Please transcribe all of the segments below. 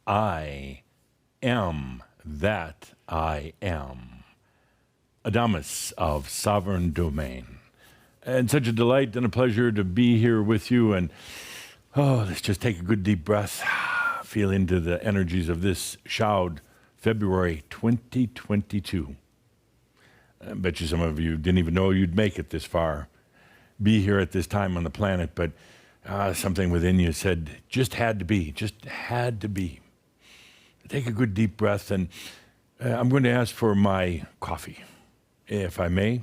I am that I am. Adamus of Sovereign Domain. And such a delight and a pleasure to be here with you. And let's just take a good deep breath, feel into the energies of this Shoud, February 2022. I bet you some of you didn't even know you'd make it this far, be here at this time on the planet, but something within you said, just had to be. Take a good deep breath, and I'm going to ask for my coffee, if I may.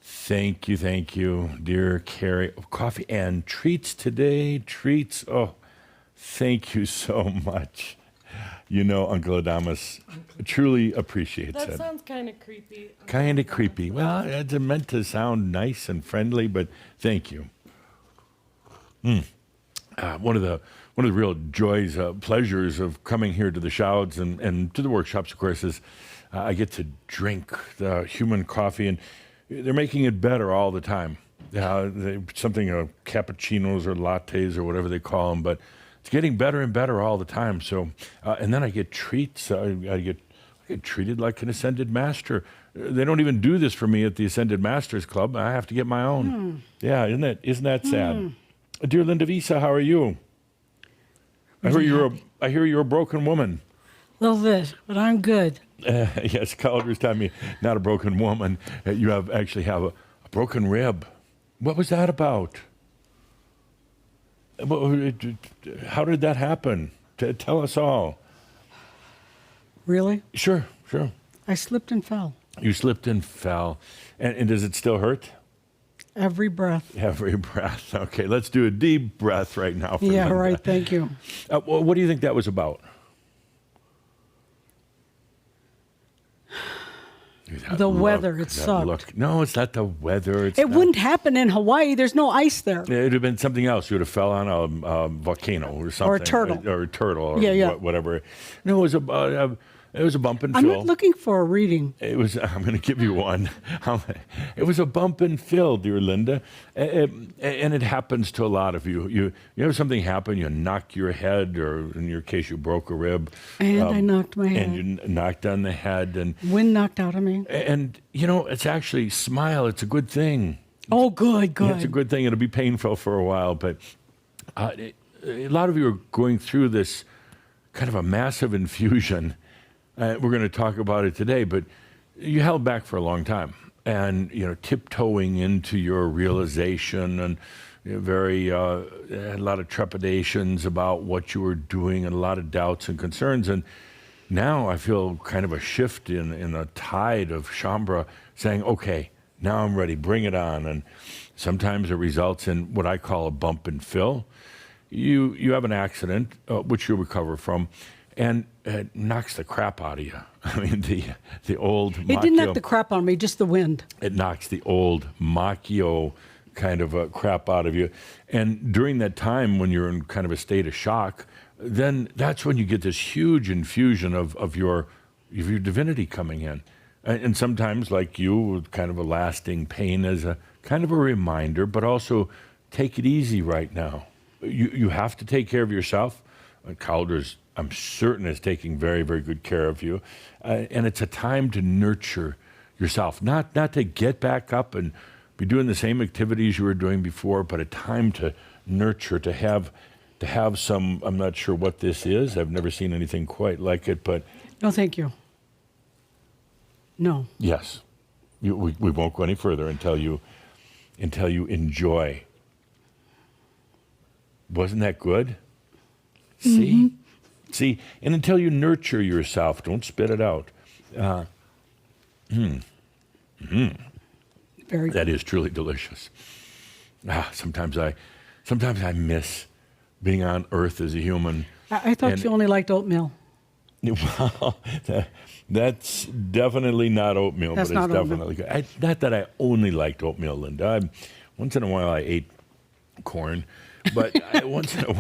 Thank you, dear Carrie. Coffee and treats today, treats. Oh, thank you so much. You know, Uncle Adamus truly appreciates it. That sounds kind of creepy. Kind of creepy. Well, it's meant to sound nice and friendly, but thank you. One of the real joys, pleasures of coming here to the Shouds and to the workshops, of course, is I get to drink the human coffee, and they're making it better all the time. Something cappuccinos or lattes or whatever they call them, but it's getting better and better all the time. So, and then I get treats. I get treated like an Ascended Master. They don't even do this for me at the Ascended Masters Club. I have to get my own. Yeah, isn't that sad? Dear Linda Visa, how are you? I hear you're a broken woman. A little bit, but I'm good. Yes, Calder's telling me not a broken woman. You actually have a broken rib. What was that about? How did that happen? Tell us all. Really? Sure. I slipped and fell. You slipped and fell. And does it still hurt? Every breath. Every breath. Okay, let's do a deep breath right now. Yeah, Linda. right, thank you. What do you think that was about? The weather, it sucked. No, it's not the weather. It wouldn't happen in Hawaii. There's no ice there. It would have been something else. You would have fell on a volcano or something. Or a turtle. Or a turtle or Yeah. whatever. No, it was a bump and I'm fill. not looking for a reading. I'm going to give you one. It was a bump and fill, dear Linda. And it happens to a lot of you. You have something happen, you knock your head, or in your case, you broke a rib. And I knocked my head. And you knocked on the head. And wind knocked out of me. And, it's actually, smile, it's a good thing. Oh, good. Yeah, it's a good thing. It'll be painful for a while, but a lot of you are going through this kind of a massive infusion. We're going to talk about it today, but you held back for a long time, and tiptoeing into your realization, and a lot of trepidations about what you were doing, and a lot of doubts and concerns. And now I feel kind of a shift in a tide of Shambhala saying, "Okay, now I'm ready. Bring it on." And sometimes it results in what I call a bump and fill. You have an accident, which you'll recover from. And it knocks the crap out of you. I mean, the old Macchio. It didn't knock the crap out of me, just the wind. It knocks the old Macchio kind of crap out of you. And during that time when you're in kind of a state of shock, then that's when you get this huge infusion of your divinity coming in. And sometimes, like you, kind of a lasting pain as a kind of a reminder, but also take it easy right now. You have to take care of yourself. Calder's, I'm certain, is taking very, very good care of you. And it's a time to nurture yourself, not to get back up and be doing the same activities you were doing before, but a time to nurture, to have some, I'm not sure what this is. I've never seen anything quite like it, but... No, thank you. No. Yes. We won't go any further until you enjoy. Wasn't that good? Mm-hmm. See, and until you nurture yourself, don't spit it out. Very good. That is truly delicious. Sometimes I miss being on Earth as a human. I thought you only liked oatmeal. Well, that's definitely not oatmeal, That's but it's not definitely good. Not that I only liked oatmeal, Linda. Once in a while I ate corn, but once in a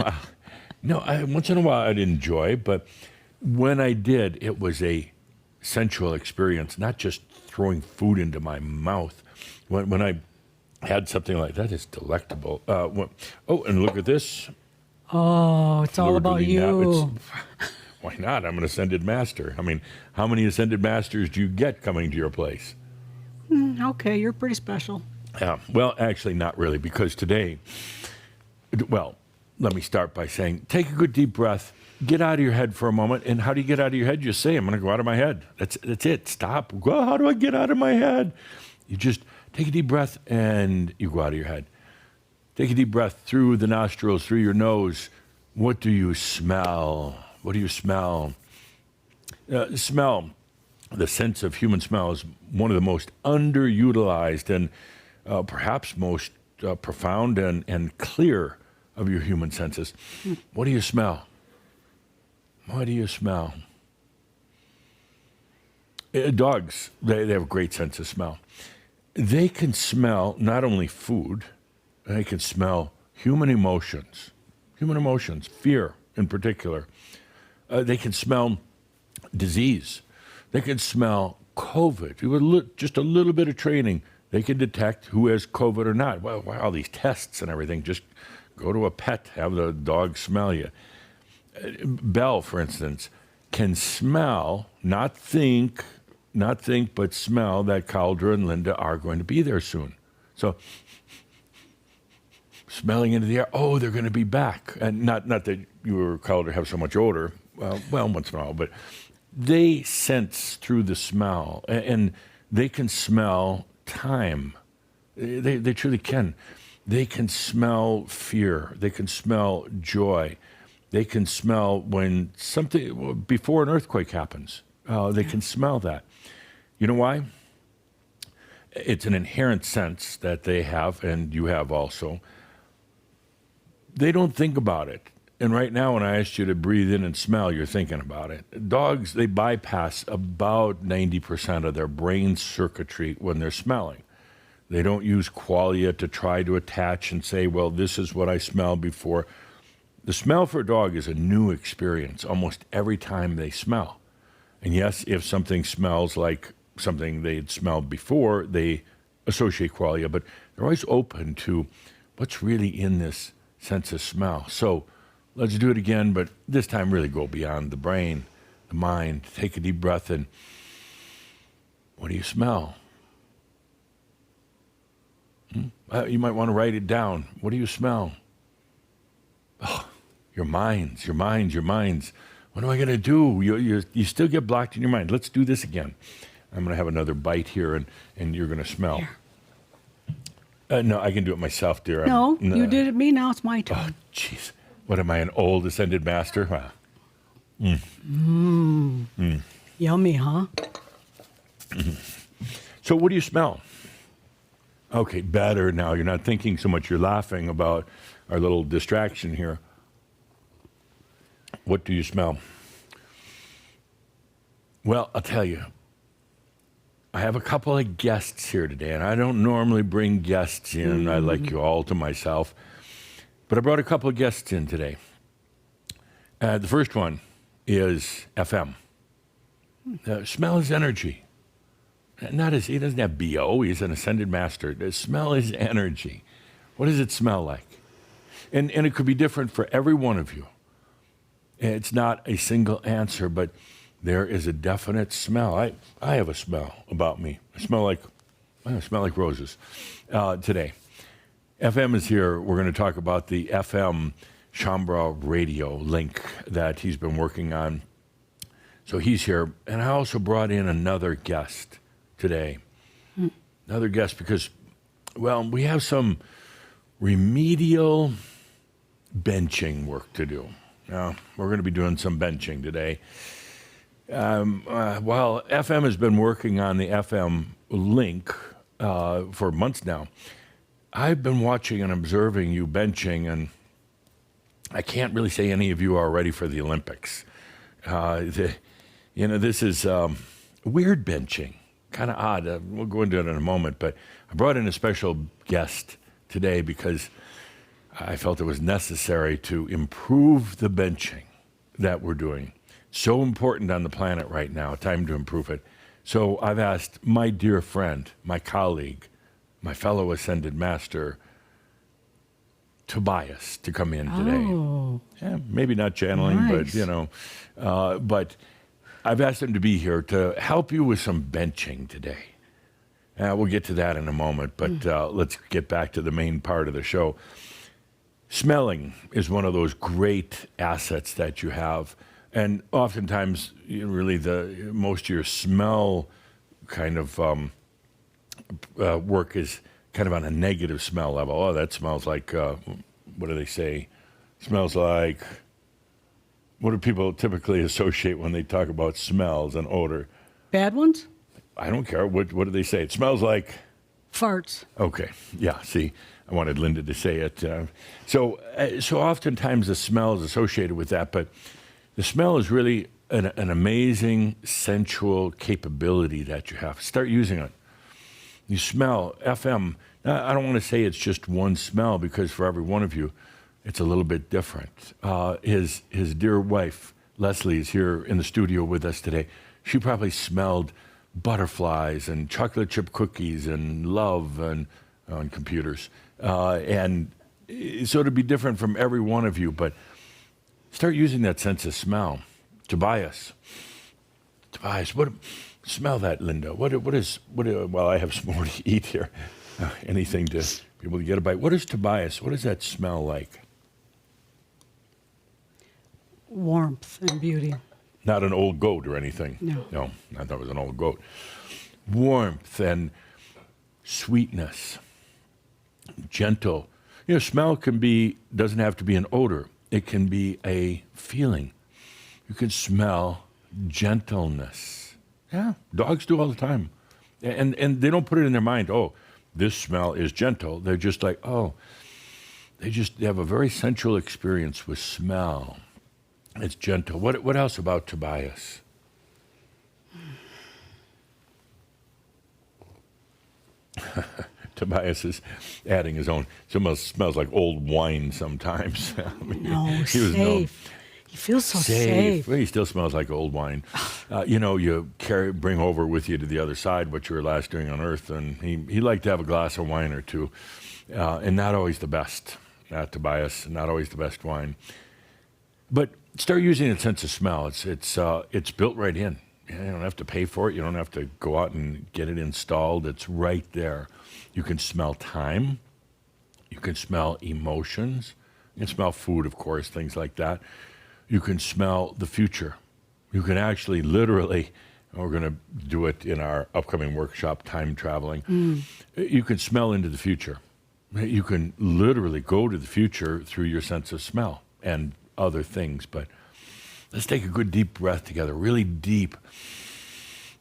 while I'd enjoy. But when I did, it was a sensual experience, not just throwing food into my mouth. When I had something like that, it's delectable. And look at this. Oh, it's all about you. Why not? I'm an ascended master. I mean, how many ascended masters do you get coming to your place? Okay, you're pretty special. Yeah, well, actually, not really, because today, well, let me start by saying, take a good deep breath, get out of your head for a moment. And how do you get out of your head? You say, I'm going to go out of my head. That's it. Stop. Well, how do I get out of my head? You just take a deep breath and you go out of your head. Take a deep breath through the nostrils, through your nose. What do you smell? What do you smell? Smell, the sense of human smell, is one of the most underutilized and perhaps most profound and clear of your human senses. What do you smell? What do you smell? Dogs, they have a great sense of smell. They can smell not only food, they can smell human emotions, fear in particular. They can smell disease. They can smell COVID. Just a little bit of training, they can detect who has COVID or not. Well, all these tests and everything. Just go to a pet, have the dog smell you. Belle, for instance, can smell, not think, but smell that Caldra and Linda are going to be there soon. So, smelling into the air, oh, they're going to be back. And not that you or Caldra have so much odor, well, once in a while, but they sense through the smell, and they can smell time. They truly can. They can smell fear. They can smell joy. They can smell when something, before an earthquake happens, they can smell that. You know why? It's an inherent sense that they have, and you have also. They don't think about it. And right now, when I asked you to breathe in and smell, you're thinking about it. Dogs, they bypass about 90% of their brain circuitry when they're smelling. They don't use qualia to try to attach and say, well, this is what I smelled before. The smell for a dog is a new experience almost every time they smell. And yes, if something smells like something they'd smelled before, they associate qualia, but they're always open to what's really in this sense of smell. So let's do it again, but this time really go beyond the brain, the mind. Take a deep breath in. What do you smell? You might want to write it down. What do you smell? Oh, your minds. What am I going to do? You still get blocked in your mind. Let's do this again. I'm going to have another bite here, and you're going to smell. No, I can do it myself, dear. No, you did it me. Now it's my turn. Oh, jeez. What am I, an old ascended master? Wow. Yummy, huh? So what do you smell? Okay, better now. You're not thinking so much. You're laughing about our little distraction here. What do you smell? Well, I'll tell you. I have a couple of guests here today, and I don't normally bring guests in. I like you all to myself. But I brought a couple of guests in today. The first one is FM. Smell is energy. He doesn't have BO, he's an ascended master. The smell is energy. What does it smell like? And it could be different for every one of you. It's not a single answer, but there is a definite smell. I have a smell about me. I smell like roses today. FM is here. We're going to talk about the FM Shambra radio link that he's been working on. So he's here. And I also brought in another guest today. Another guest because, well, we have some remedial benching work to do. Now, we're going to be doing some benching today. While FM has been working on the FM link for months now, I've been watching and observing you benching, and I can't really say any of you are ready for the Olympics. This is weird benching, kind of odd. We'll go into it in a moment, but I brought in a special guest today because I felt it was necessary to improve the benching that we're doing. So important on the planet right now, time to improve it. So I've asked my dear friend, my colleague, my fellow ascended master, Tobias to come in today. Oh, Yeah, maybe not channeling, nice. but but I've asked him to be here to help you with some benching today. We'll get to that in a moment, but let's get back to the main part of the show. Smelling is one of those great assets that you have, and oftentimes, really, most of your smell kind of work is kind of on a negative smell level. Oh, that smells like what do they say? Smells like. What do people typically associate when they talk about smells and odor? bad ones? I don't care. What do they say? It smells like. Farts. Okay. Yeah. See, I wanted Linda to say it. So oftentimes the smell is associated with that, but the smell is really an amazing sensual capability that you have. Start using it. You smell FM. I don't want to say it's just one smell because for every one of you, it's a little bit different. His dear wife, Leslie, is here in the studio with us today. She probably smelled butterflies and chocolate chip cookies and love and on computers. And so it'd be different from every one of you, but start using that sense of smell. Tobias, what? Smell that, Linda. Well, I have some more to eat here. Anything to be able to get a bite. What is Tobias? What does that smell like? Warmth and beauty. Not an old goat or anything. No. I thought it was an old goat. Warmth and sweetness. Gentle. Smell doesn't have to be an odor. It can be a feeling. You can smell gentleness. Yeah, dogs do all the time. And they don't put it in their mind, oh, this smell is gentle. They're just like, oh, they have a very sensual experience with smell. It's gentle. What else about Tobias? Tobias is adding his own. Smells like old wine sometimes. No, safe. He feels so safe. Well, he still smells like old wine. You bring over with you to the other side what you were last doing on Earth, and he liked to have a glass of wine or two, and not always the best. Tobias, not always the best wine. But start using a sense of smell. It's built right in. You don't have to pay for it. You don't have to go out and get it installed. It's right there. You can smell time. You can smell emotions. You can smell food, of course, things like that. You can smell the future. You can actually literally, we're going to do it in our upcoming workshop, Time Traveling. You can smell into the future. You can literally go to the future through your sense of smell and other things. But let's take a good deep breath together, really deep.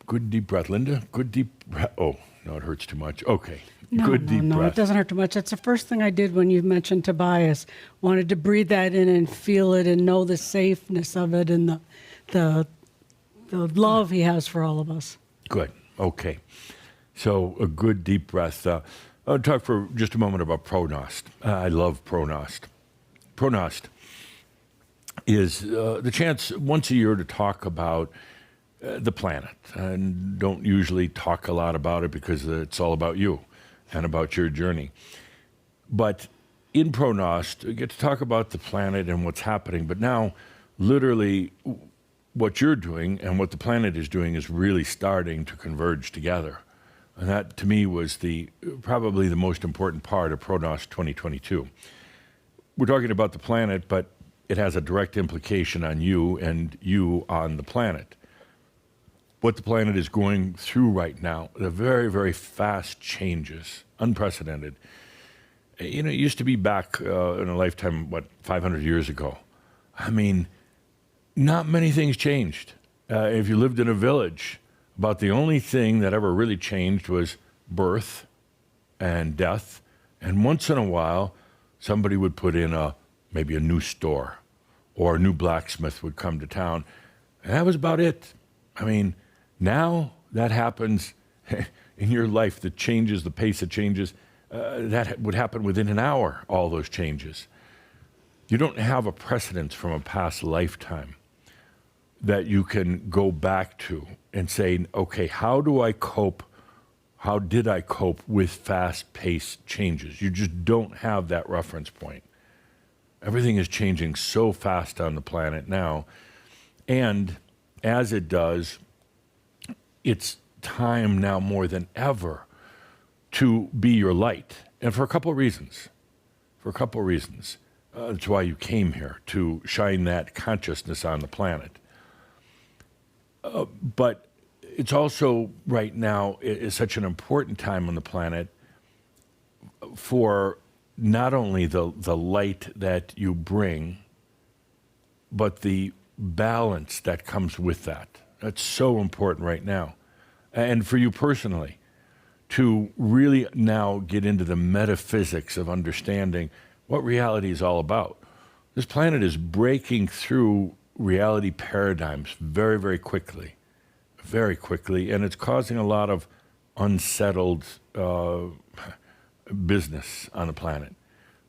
Good deep breath. Linda, good deep breath. Oh, no, it hurts too much. Okay. Good deep breath. No, it doesn't hurt too much. That's the first thing I did when you mentioned Tobias. Wanted to breathe that in and feel it and know the safeness of it and the love he has for all of us. Good. Okay. So a good deep breath. I'll talk for just a moment about Pronost. I love Pronost. Pronost is the chance once a year to talk about the planet. And don't usually talk a lot about it because it's all about you and about your journey. But in Pronost, we get to talk about the planet and what's happening. But now, literally, what you're doing and what the planet is doing is really starting to converge together. And that, to me, was probably the most important part of Pronost 2022. We're talking about the planet, but it has a direct implication on you and you on the planet. What the planet is going through right now, the very, very fast changes, unprecedented. It used to be back in a lifetime, 500 years ago. I mean, not many things changed. If you lived in a village, about the only thing that ever really changed was birth and death. And once in a while, somebody would put in maybe a new store, or a new blacksmith would come to town. And that was about it. I mean, now that happens in your life, the changes, the pace of changes, that would happen within an hour, all those changes. You don't have a precedence from a past lifetime that you can go back to and say, okay, how did I cope with fast-paced changes? You just don't have that reference point. Everything is changing so fast on the planet now. And as it does, it's time now more than ever to be your light. And for a couple of reasons. That's why you came here, to shine that consciousness on the planet. But it's also right now is such an important time on the planet for not only the light that you bring, but the balance that comes with that. That's so important right now. And for you personally, to really now get into the metaphysics of understanding what reality is all about. This planet is breaking through reality paradigms very, very quickly, and it's causing a lot of unsettled business on the planet.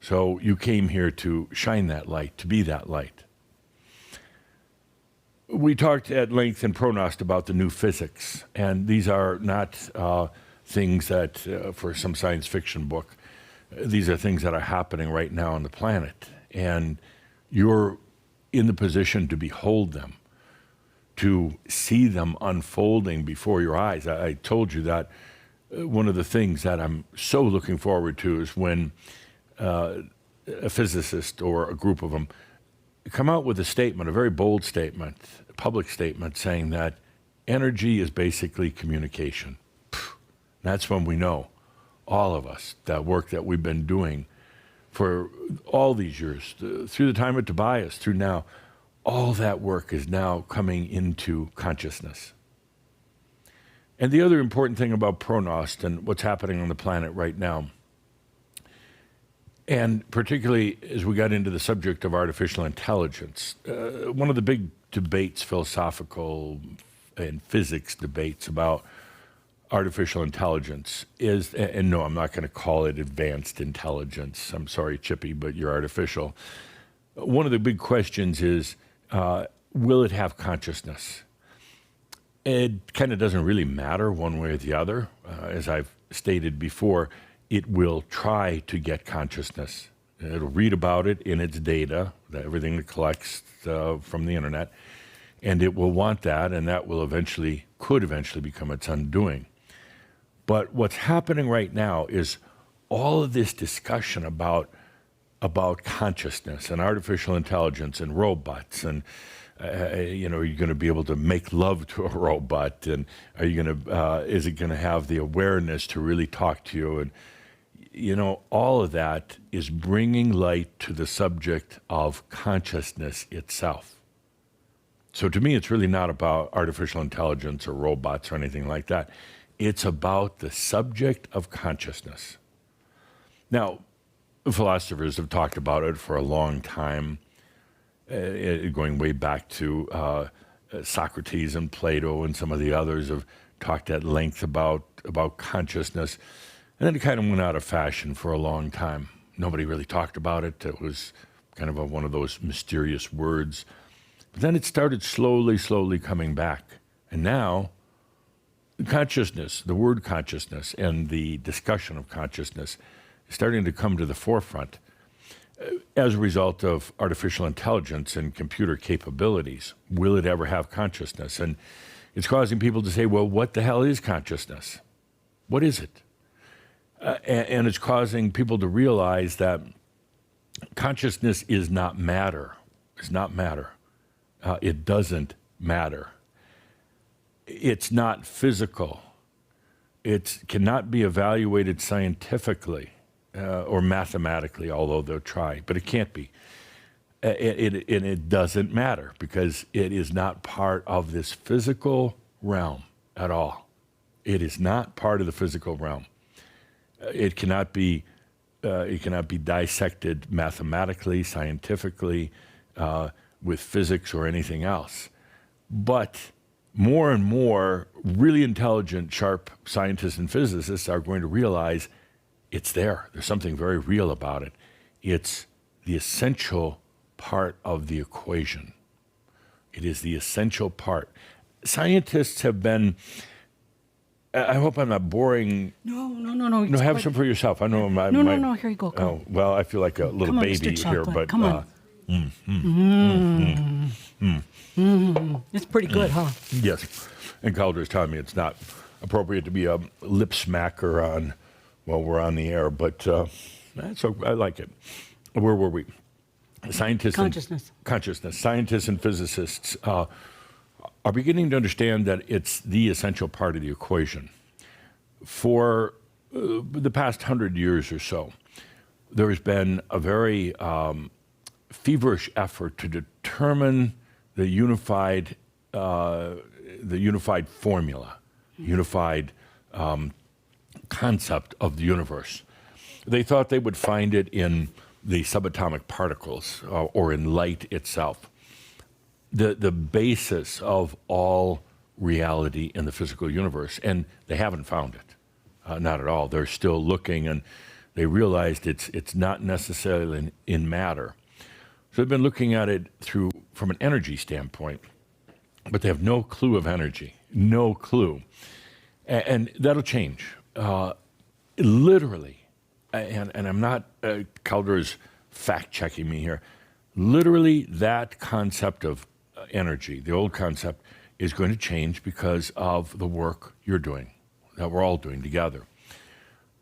So you came here to shine that light, to be that light. We talked at length in Pronost about the new physics, and these are not things that, for some science fiction book, these are things that are happening right now on the planet, and you're in the position to behold them, to see them unfolding before your eyes. I told you that one of the things that I'm so looking forward to is when a physicist or a group of them come out with a statement, a very bold statement, a public statement, saying that energy is basically communication. That's when we know, all of us, that work that we've been doing for all these years, through the time of Tobias, through now, all that work is now coming into consciousness. And the other important thing about Pronost and what's happening on the planet right now, and particularly as we got into the subject of artificial intelligence, one of the big debates, philosophical and physics debates about artificial intelligence is, and no, I'm not going to call it advanced intelligence. I'm sorry, Chippy, but you're artificial. One of the big questions is, will it have consciousness? It kind of doesn't really matter one way or the other. As I've stated before, it will try to get consciousness. It'll read about it in its data, everything it collects from the internet, and it will want that, and that will could eventually become its undoing. But what's happening right now is all of this discussion about consciousness and artificial intelligence and robots and are you going to be able to make love to a robot, and are you going to is it going to have the awareness to really talk to you? And all of that is bringing light to the subject of consciousness itself. So to me, it's really not about artificial intelligence or robots or anything like that. It's about the subject of consciousness. Now, philosophers have talked about it for a long time, going way back to Socrates and Plato, and some of the others have talked at length about consciousness. And then it kind of went out of fashion for a long time. Nobody really talked about it. It was kind of one of those mysterious words. But then it started slowly coming back. And now, consciousness, the word consciousness and the discussion of consciousness is starting to come to the forefront as a result of artificial intelligence and computer capabilities. Will it ever have consciousness? And it's causing people to say, well, what the hell is consciousness? What is it? And it's causing people to realize that consciousness is not matter. It's not matter. It doesn't matter. It's not physical. It cannot be evaluated scientifically or mathematically, although they'll try, but it can't be. And it doesn't matter because it is not part of this physical realm at all. It is not part of the physical realm. It cannot be dissected mathematically, scientifically, with physics or anything else. But more and more really intelligent, sharp scientists and physicists are going to realize it's there. There's something very real about it. It's the essential part of the equation. It is the essential part. Scientists have been I hope I'm not boring. No. No, it's have quite- some for yourself. I know my. No. Here you go. Come. Oh, well, I feel like a little Come on, baby Mr. here, Chocolate. but Come on. It's pretty good, huh? yes. And Calder's telling me it's not appropriate to be a lip smacker on while we're on the air, but so I like it. Where were we? Scientists. Consciousness. Scientists and physicists are beginning to understand that it's the essential part of the equation. For the past 100 years or so, there has been a very feverish effort to determine the unified formula, unified concept of the universe. They thought they would find it in the subatomic particles or in light itself. The basis of all reality in the physical universe, and they haven't found it. Not at all. They're still looking, and they realized it's not necessarily in matter. So they've been looking at it from an energy standpoint, but they have no clue of energy, no clue. And that'll change. Literally, and I'm not, Calder's fact-checking me here, literally that concept of energy, the old concept, is going to change because of the work you're doing, that we're all doing together.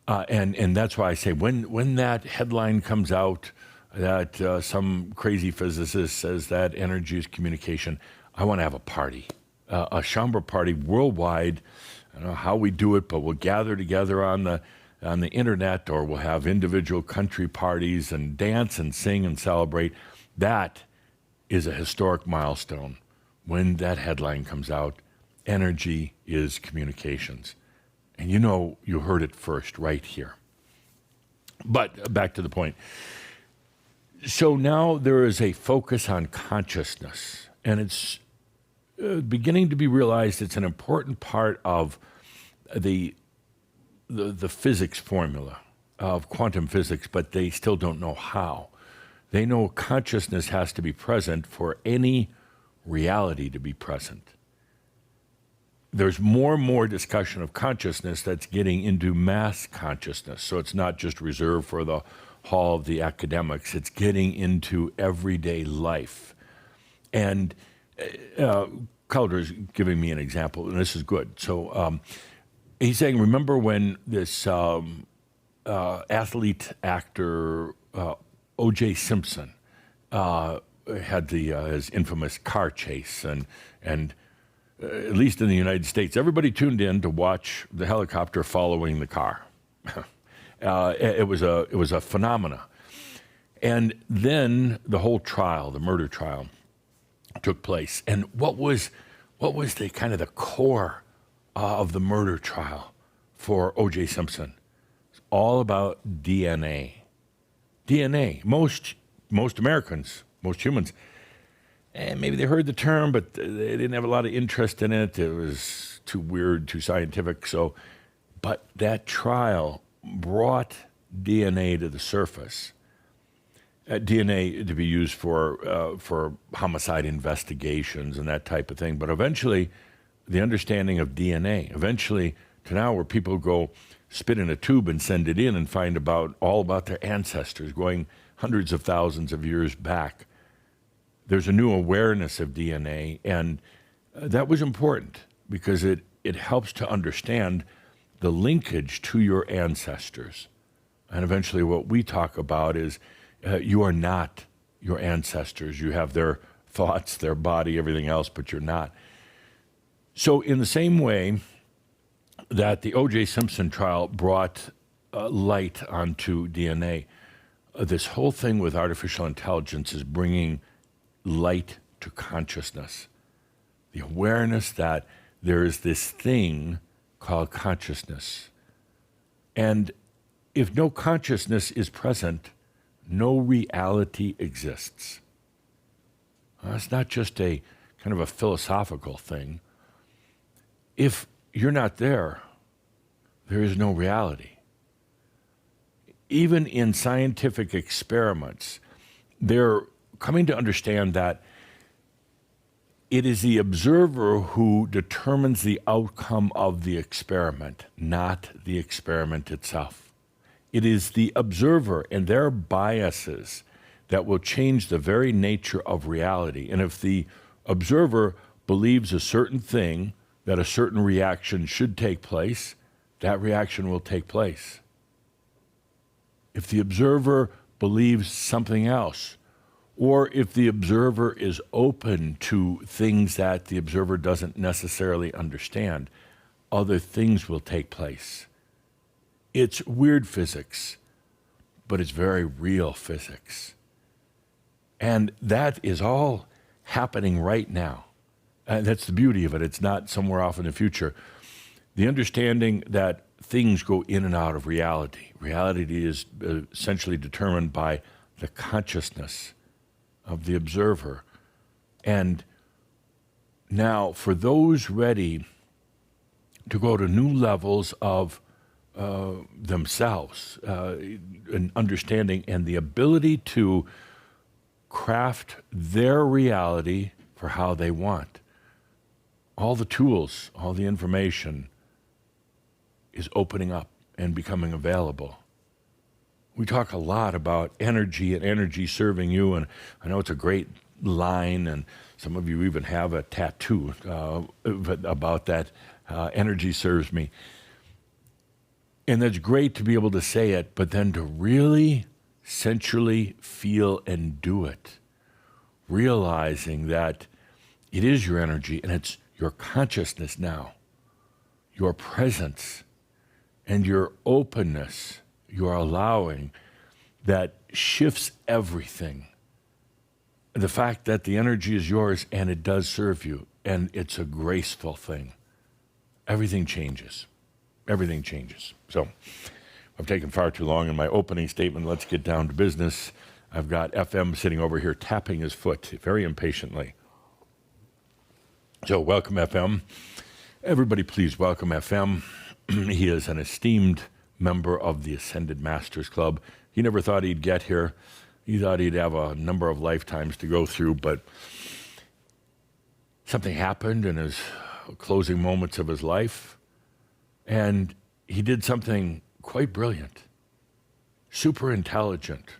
And that's why I say when that headline comes out that some crazy physicist says that energy is communication, I want to have a party, a chambre party worldwide. I don't know how we do it, but we'll gather together on the internet, or we'll have individual country parties and dance and sing and celebrate. That is a historic milestone. When that headline comes out, energy is communications. And you heard it first right here. But back to the point. So now there is a focus on consciousness, and it's beginning to be realized it's an important part of the physics formula of quantum physics, but they still don't know how. They know consciousness has to be present for any reality to be present. There's more and more discussion of consciousness that's getting into mass consciousness. So it's not just reserved for the hall of the academics. It's getting into everyday life. And Calder's giving me an example, and this is good. So he's saying, remember when this athlete actor O.J. Simpson had his infamous car chase, and at least in the United States, everybody tuned in to watch the helicopter following the car. It was a phenomena. And then the whole trial, the murder trial, took place. And what was the kind of the core of the murder trial for O.J. Simpson? It's all about DNA. DNA. Most Americans, most humans, and maybe they heard the term, but they didn't have a lot of interest in it. It was too weird, too scientific. But that trial brought DNA to the surface. DNA to be used for homicide investigations and that type of thing. But eventually, the understanding of DNA, eventually to now where people go spit in a tube and send it in and find all about their ancestors going hundreds of thousands of years back. There's a new awareness of DNA, and that was important because it helps to understand the linkage to your ancestors. And eventually what we talk about is you are not your ancestors. You have their thoughts, their body, everything else, but you're not. So in the same way that the O.J. Simpson trial brought light onto DNA, this whole thing with artificial intelligence is bringing light to consciousness. The awareness that there is this thing called consciousness. And if no consciousness is present, no reality exists. It's not just a kind of a philosophical thing. If you're not there, there is no reality. Even in scientific experiments, they're coming to understand that it is the observer who determines the outcome of the experiment, not the experiment itself. It is the observer and their biases that will change the very nature of reality. And if the observer believes a certain thing, that a certain reaction should take place, that reaction will take place. If the observer believes something else, or if the observer is open to things that the observer doesn't necessarily understand, other things will take place. It's weird physics, but it's very real physics. And that is all happening right now. And that's the beauty of it. It's not somewhere off in the future. The understanding that things go in and out of reality. Reality is essentially determined by the consciousness of the observer. And now, for those ready to go to new levels of themselves, an understanding and the ability to craft their reality for how they want, all the tools, all the information is opening up and becoming available. We talk a lot about energy and energy serving you, and I know it's a great line, and some of you even have a tattoo about that, energy serves me. And that's great to be able to say it, but then to really sensually feel and do it, realizing that it is your energy and it's your consciousness now, your presence, and your openness, your allowing, that shifts everything. The fact that the energy is yours and it does serve you, and it's a graceful thing. Everything changes. Everything changes. So I've taken far too long in my opening statement. Let's get down to business. I've got FM sitting over here tapping his foot very impatiently. So welcome, FM. Everybody, please welcome FM. He is an esteemed member of the Ascended Masters Club. He never thought he'd get here. He thought he'd have a number of lifetimes to go through, but something happened in his closing moments of his life, and he did something quite brilliant, super intelligent,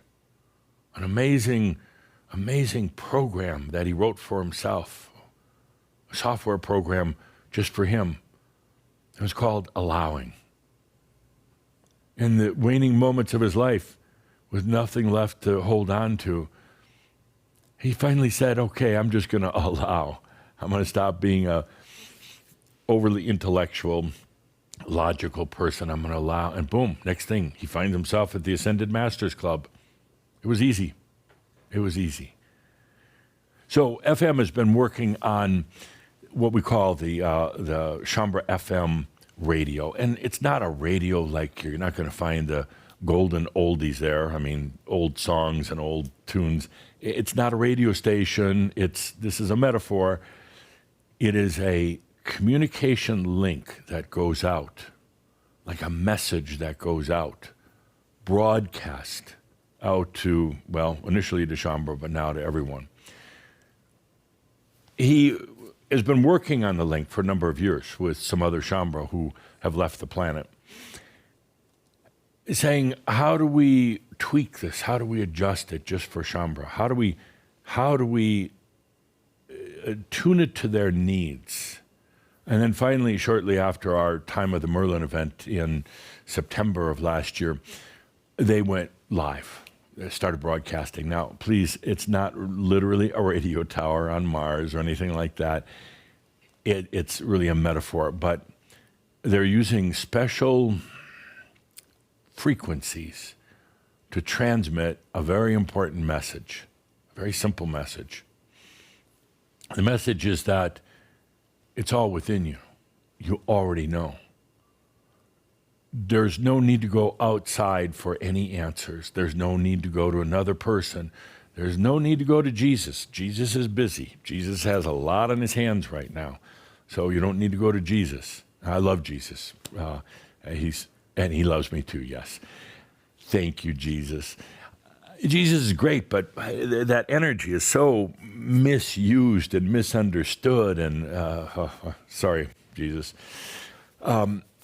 an amazing program that he wrote for himself, a software program just for him. It was called Allowing. In the waning moments of his life, with nothing left to hold on to, he finally said, okay, I'm just going to allow. I'm going to stop being a overly intellectual, logical person. I'm going to allow. And boom, next thing, he finds himself at the Ascended Masters Club. It was easy. It was easy. So FM has been working on what we call the Shaumbra FM radio. And it's not a radio like you're not going to find the golden oldies there. I mean, old songs and old tunes. It's not a radio station. This is a metaphor. It is a communication link that goes out, like a message that goes out, broadcast out to, well, initially to Shaumbra, but now to everyone. He has been working on the link for a number of years with some other Shaumbra who have left the planet, saying, how do we tweak this? How do we adjust it just for Shaumbra? How do we tune it to their needs? And then finally, shortly after our Time of the Merlin event in September of last year, they went live. They started broadcasting. Now, please, it's not literally a radio tower on Mars or anything like that. It's really a metaphor, but they're using special frequencies to transmit a very important message, a very simple message. The message is that it's all within you. You already know. There's no need to go outside for any answers. There's no need to go to another person. There's no need to go to Jesus. Jesus is busy. Jesus has a lot on his hands right now. So you don't need to go to Jesus. I love Jesus. And he loves me too, yes. Thank you, Jesus. Jesus is great, but that energy is so misused and misunderstood. And sorry, Jesus.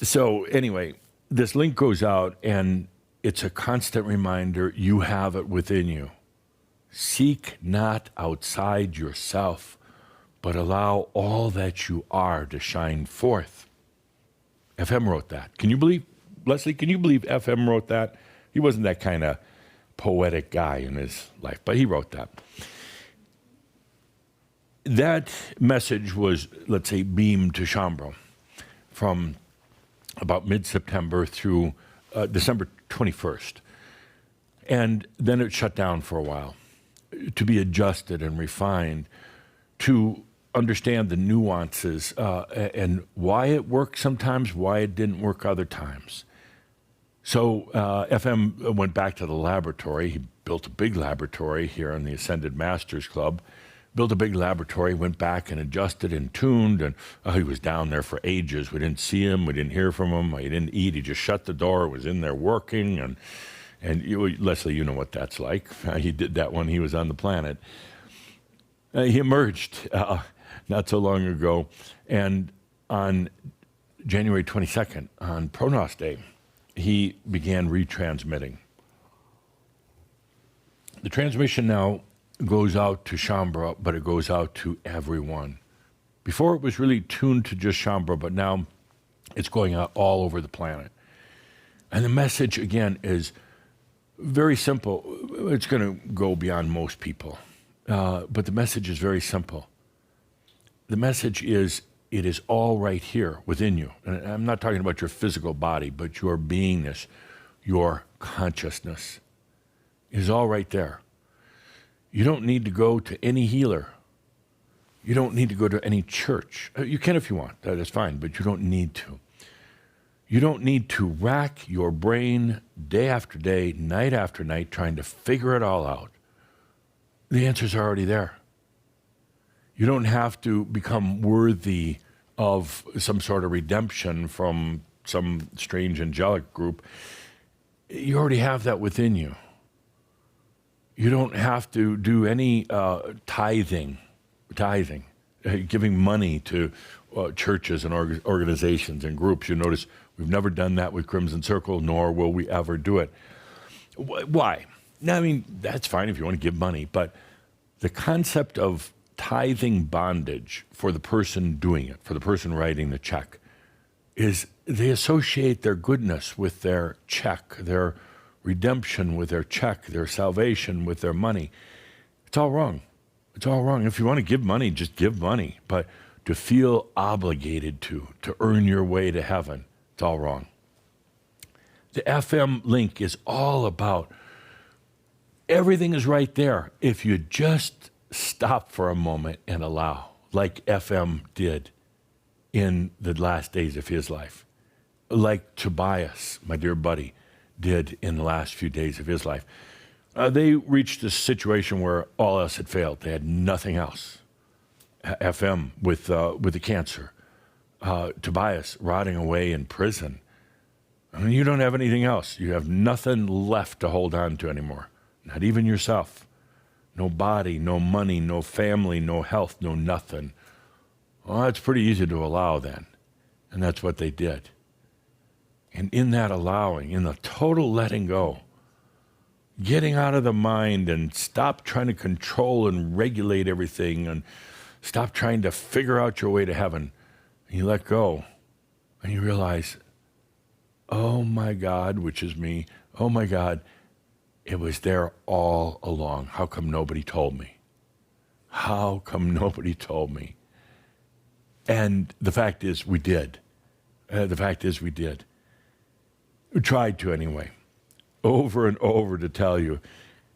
So anyway, this link goes out, and it's a constant reminder you have it within you. Seek not outside yourself, but allow all that you are to shine forth. FM wrote that. Can you believe, Leslie, can you believe FM wrote that? He wasn't that kind of poetic guy in his life, but he wrote that. That message was, let's say, beamed to Chambro from about mid-September through December 21st. And then it shut down for a while to be adjusted and refined, to understand the nuances and why it worked sometimes, why it didn't work other times. So FM went back to the laboratory. He built a big laboratory here in the Ascended Masters Club, built a big laboratory, went back and adjusted and tuned, and he was down there for ages. We didn't see him. We didn't hear from him. He didn't eat. He just shut the door, was in there working, and Leslie, you know what that's like. He did that when he was on the planet. He emerged not so long ago, and on January 22nd, on Pronos Day, he began retransmitting. The transmission now goes out to Shambra, but it goes out to everyone. Before it was really tuned to just Shambra, but now it's going out all over the planet. And the message, again, is very simple. It's going to go beyond most people. But the message is very simple. The message is, it is all right here within you. And I'm not talking about your physical body, but your beingness, your consciousness is all right there. You don't need to go to any healer. You don't need to go to any church. You can if you want, that is fine, but you don't need to. You don't need to rack your brain day after day, night after night, trying to figure it all out. The answers are already there. You don't have to become worthy of some sort of redemption from some strange angelic group. You already have that within you. You don't have to do any tithing, giving money to churches and organizations and groups. You notice we've never done that with Crimson Circle, nor will we ever do it. Why? Now, I mean, that's fine if you want to give money, but the concept of tithing bondage for the person doing it, for the person writing the check, is they associate their goodness with their check, their redemption with their check, their salvation with their money. It's all wrong. It's all wrong. If you want to give money, just give money. But to feel obligated to earn your way to heaven, it's all wrong. The FM link is all about everything is right there if you just stop for a moment and allow, like FM did in the last days of his life, like Tobias, my dear buddy, did in the last few days of his life. They reached a situation where all else had failed. They had nothing else. FM with the cancer. Tobias rotting away in prison. I mean, you don't have anything else. You have nothing left to hold on to anymore. Not even yourself. No body, no money, no family, no health, no nothing. Well, that's pretty easy to allow then. And that's what they did. And in that allowing, in the total letting go, getting out of the mind and stop trying to control and regulate everything and stop trying to figure out your way to heaven, and you let go and you realize, oh my God, which is me, oh my God, it was there all along. How come nobody told me? How come nobody told me? And the fact is we did. We tried to anyway, over and over, to tell you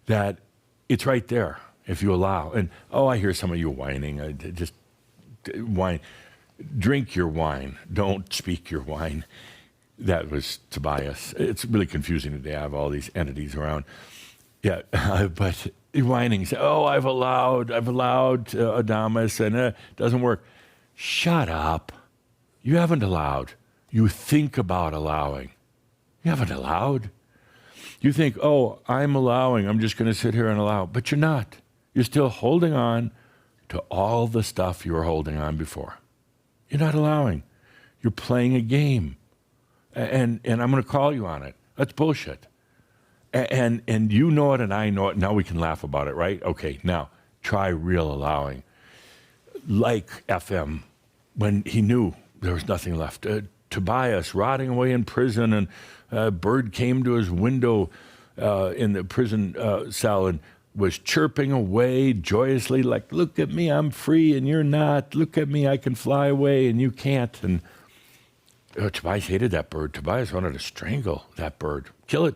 that it's right there if you allow. And I hear some of you whining. Just whine. Drink your wine. Don't speak your wine. That was Tobias. It's really confusing today. I have all these entities around. Yeah, but whining. Say, I've allowed Adamus, and it doesn't work. Shut up. You haven't allowed. You think about allowing. You haven't allowed. You think, oh, I'm allowing, I'm just going to sit here and allow. But you're not. You're still holding on to all the stuff you were holding on before. You're not allowing. You're playing a game. And I'm going to call you on it. That's bullshit. And you know it and I know it. Now we can laugh about it, right? Okay, now try real allowing. Like FM, when he knew there was nothing left. Tobias rotting away in prison, and a bird came to his window in the prison cell and was chirping away joyously like, look at me, I'm free and you're not. Look at me, I can fly away and you can't. And Tobias hated that bird. Tobias wanted to strangle that bird, kill it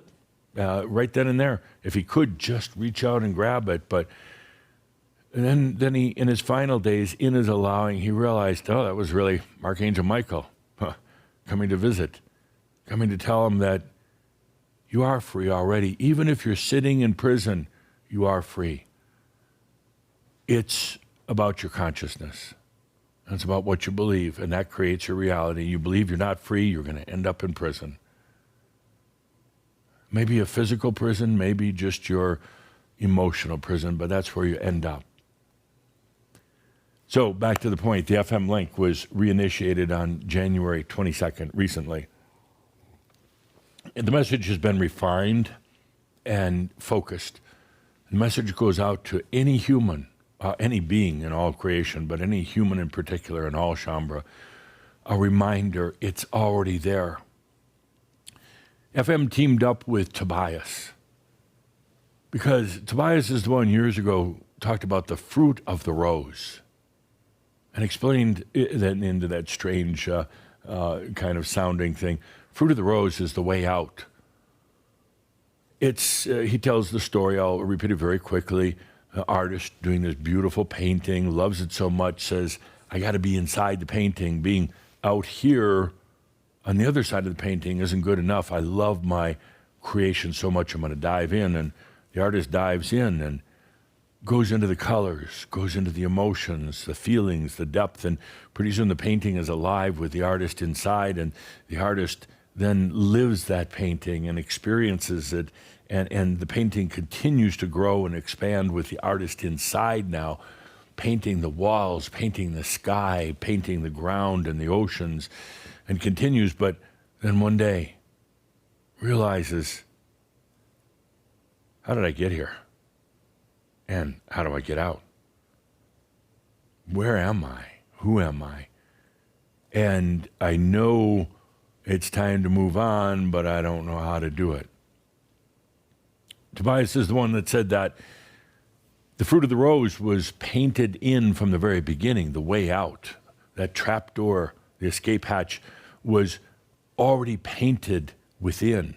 right then and there. If he could just reach out and grab it. But and then he, in his final days, in his allowing, he realized, oh, that was really Archangel Michael coming to visit, coming to tell him that you are free already. Even if you're sitting in prison, you are free. It's about your consciousness. It's about what you believe, and that creates your reality. You believe you're not free, you're going to end up in prison. Maybe a physical prison, maybe just your emotional prison, but that's where you end up. So back to the point, the FM link was reinitiated on January 22nd, recently. And the message has been refined and focused. The message goes out to any human, any being in all creation, but any human in particular in all Shaumbra, a reminder it's already there. FM teamed up with Tobias because Tobias is the one years ago talked about the fruit of the rose and explained that into that strange kind of sounding thing. Fruit of the rose is the way out. It's he tells the story, I'll repeat it very quickly. An artist doing this beautiful painting, loves it so much, says, I got to be inside the painting. Being out here on the other side of the painting isn't good enough. I love my creation so much, I'm going to dive in. And the artist dives in and goes into the colors, goes into the emotions, the feelings, the depth, and pretty soon the painting is alive with the artist inside, and the artist then lives that painting and experiences it, and the painting continues to grow and expand with the artist inside now, painting the walls, painting the sky, painting the ground and the oceans, and continues, but then one day realizes, how did I get here? And how do I get out? Where am I? Who am I? And I know it's time to move on, but I don't know how to do it. Tobias is the one that said that the fruit of the rose was painted in from the very beginning, the way out. That trapdoor, the escape hatch, was already painted within.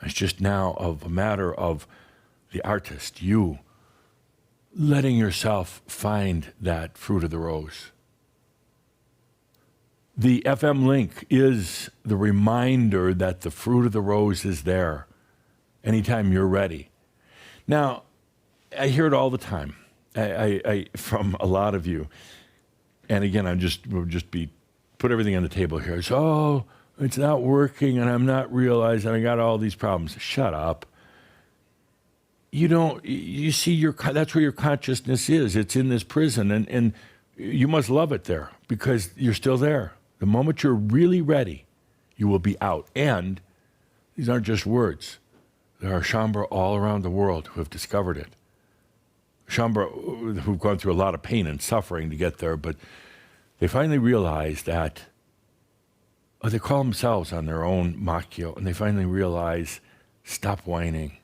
It's just now of a matter of the artist, you, letting yourself find that fruit of the rose. The FM link is the reminder that the fruit of the rose is there anytime you're ready. Now, I hear it all the time I from a lot of you. And again, we'll just put everything on the table here. So, it's not working and I'm not realizing I got all these problems. Shut up. You see that's where your consciousness is. It's in this prison, and you must love it there because you're still there. The moment you're really ready, you will be out. And these aren't just words. There are Shaumbra all around the world who have discovered it. Shaumbra who've gone through a lot of pain and suffering to get there, but they finally realize that they call themselves on their own Makyo, and they finally realize, stop whining.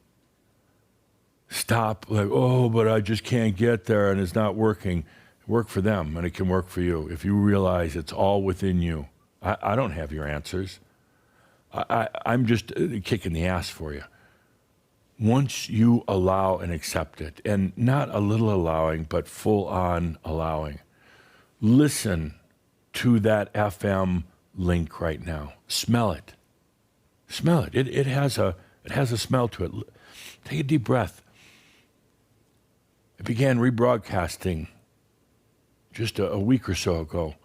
Stop, like, oh, but I just can't get there and it's not working. Work for them and it can work for you. If you realize it's all within you. I don't have your answers. I'm just kicking the ass for you. Once you allow and accept it, and not a little allowing, but full on allowing, listen to that FM link right now. Smell it. Smell it. It has a smell to it. Take a deep breath. It began rebroadcasting just a week or so ago,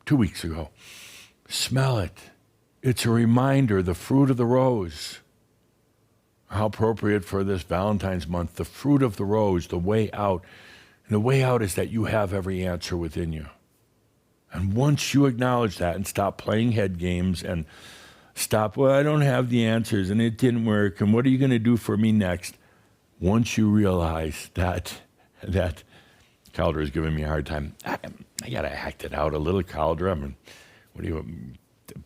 2 weeks ago. Smell it. It's a reminder, the fruit of the rose. How appropriate for this Valentine's month. The fruit of the rose, the way out. And the way out is that you have every answer within you. And once you acknowledge that and stop playing head games and stop, well, I don't have the answers and it didn't work and what are you going to do for me next? Once you realize that Calder is giving me a hard time, I got to act it out a little, Calder. I mean, what do you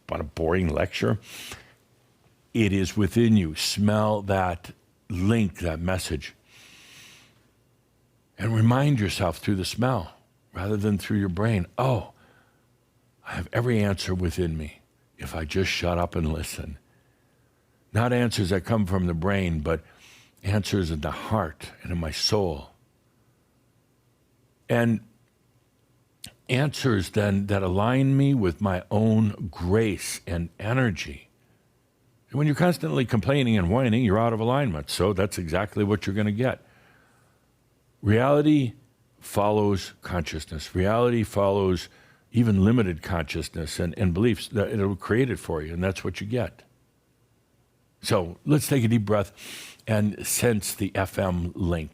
want, a boring lecture? It is within you. Smell that link, that message. And remind yourself through the smell rather than through your brain, oh, I have every answer within me if I just shut up and listen. Not answers that come from the brain, but answers in the heart and in my soul. And answers then that align me with my own grace and energy. And when you're constantly complaining and whining, you're out of alignment. So that's exactly what you're going to get. Reality follows consciousness. Reality follows even limited consciousness and beliefs that it'll create it for you, and that's what you get. So let's take a deep breath and sense the FM link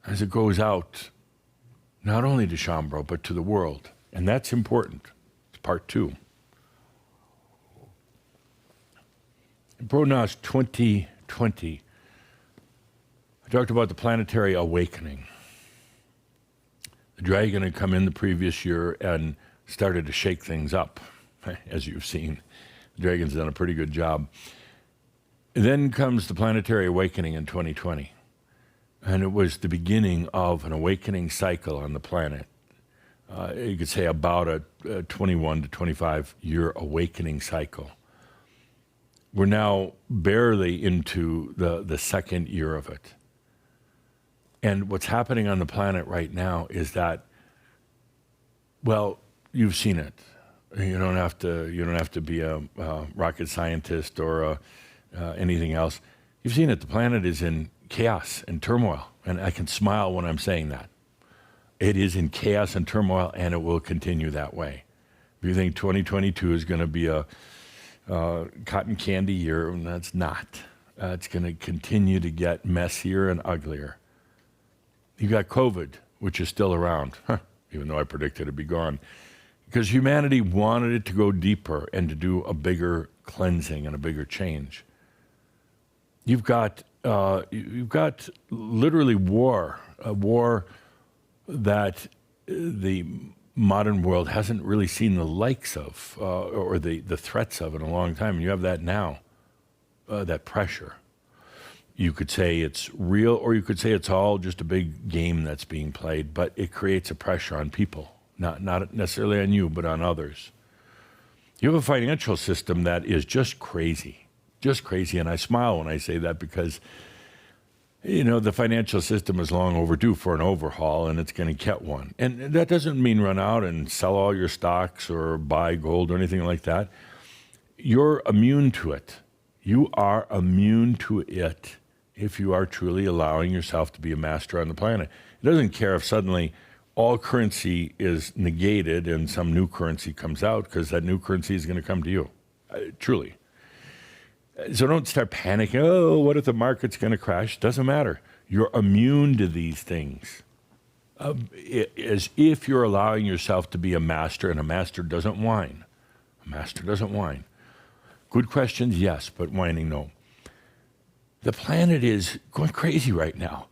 as it goes out, not only to Shambro, but to the world. And that's important. It's part 2. In Pronos 2020, I talked about the planetary awakening. The dragon had come in the previous year and started to shake things up, as you've seen. The dragon's done a pretty good job. Then comes the planetary awakening in 2020. And it was the beginning of an awakening cycle on the planet. You could say about a 21 to 25 year awakening cycle. We're now barely into the second year of it. And what's happening on the planet right now is that, well, you've seen it. You don't have to be a rocket scientist or anything else. You've seen it. The planet is in chaos and turmoil, and I can smile when I'm saying that. It is in chaos and turmoil, and it will continue that way. If you think 2022 is going to be a cotton candy year, and that's not. It's going to continue to get messier and uglier. You got COVID, which is still around, even though I predicted it'd be gone, because humanity wanted it to go deeper and to do a bigger cleansing and a bigger change. You've got literally war, a war that the modern world hasn't really seen the likes of, or the threats of in a long time. And you have that now, that pressure. You could say it's real, or you could say it's all just a big game that's being played, but it creates a pressure on people, not necessarily on you, but on others. You have a financial system that is just crazy, and I smile when I say that because, the financial system is long overdue for an overhaul, and it's going to get one. And that doesn't mean run out and sell all your stocks or buy gold or anything like that. You're immune to it. You are immune to it if you are truly allowing yourself to be a master on the planet. It doesn't care if suddenly all currency is negated and some new currency comes out, because that new currency is going to come to you, truly. So don't start panicking, oh, what if the market's going to crash? Doesn't matter. You're immune to these things. As if you're allowing yourself to be a master, and a master doesn't whine. A master doesn't whine. Good questions, yes, but whining, no. The planet is going crazy right now.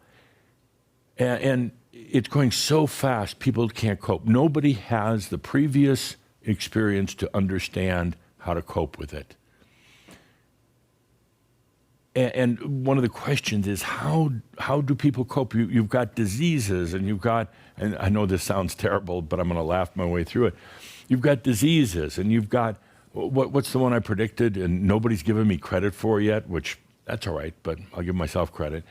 And it's going so fast, people can't cope. Nobody has the previous experience to understand how to cope with it. And one of the questions is, how do people cope? You've got diseases, and I know this sounds terrible, but I'm going to laugh my way through it. You've got diseases, and you've got, what's the one I predicted and nobody's given me credit for yet, which that's all right, but I'll give myself credit.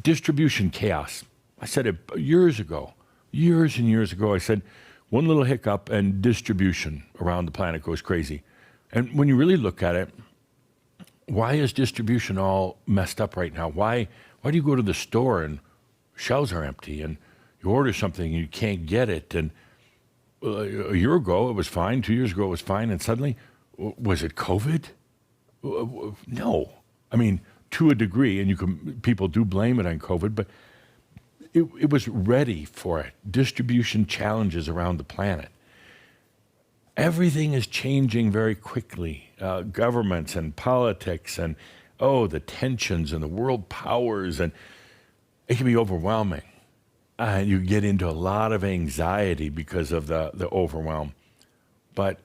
Distribution chaos. I said it years and years ago. I said one little hiccup and distribution around the planet goes crazy. And when you really look at it, why is distribution all messed up right now? Why do you go to the store and shelves are empty, and you order something and you can't get it? And a year ago it was fine, 2 years ago it was fine, and suddenly, was it COVID? No. I mean, to a degree, and people do blame it on COVID, but it was ready for it. Distribution challenges around the planet. Everything is changing very quickly. Governments and politics and, the tensions and the world powers, and it can be overwhelming. You get into a lot of anxiety because of the overwhelm. But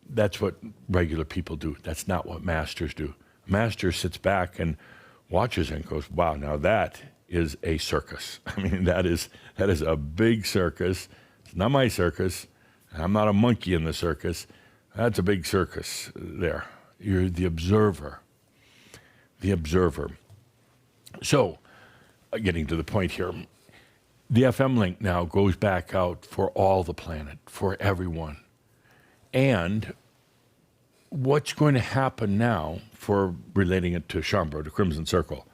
that's what regular people do. That's not what masters do. Master sits back and watches and goes, wow, now that is a circus. I mean, that is a big circus. It's not my circus. I'm not a monkey in the circus. That's a big circus there. You're the observer. The observer. So, getting to the point here, the FM link now goes back out for all the planet, for everyone. And what's going to happen now, for relating it to Schomburg, to Crimson Circle?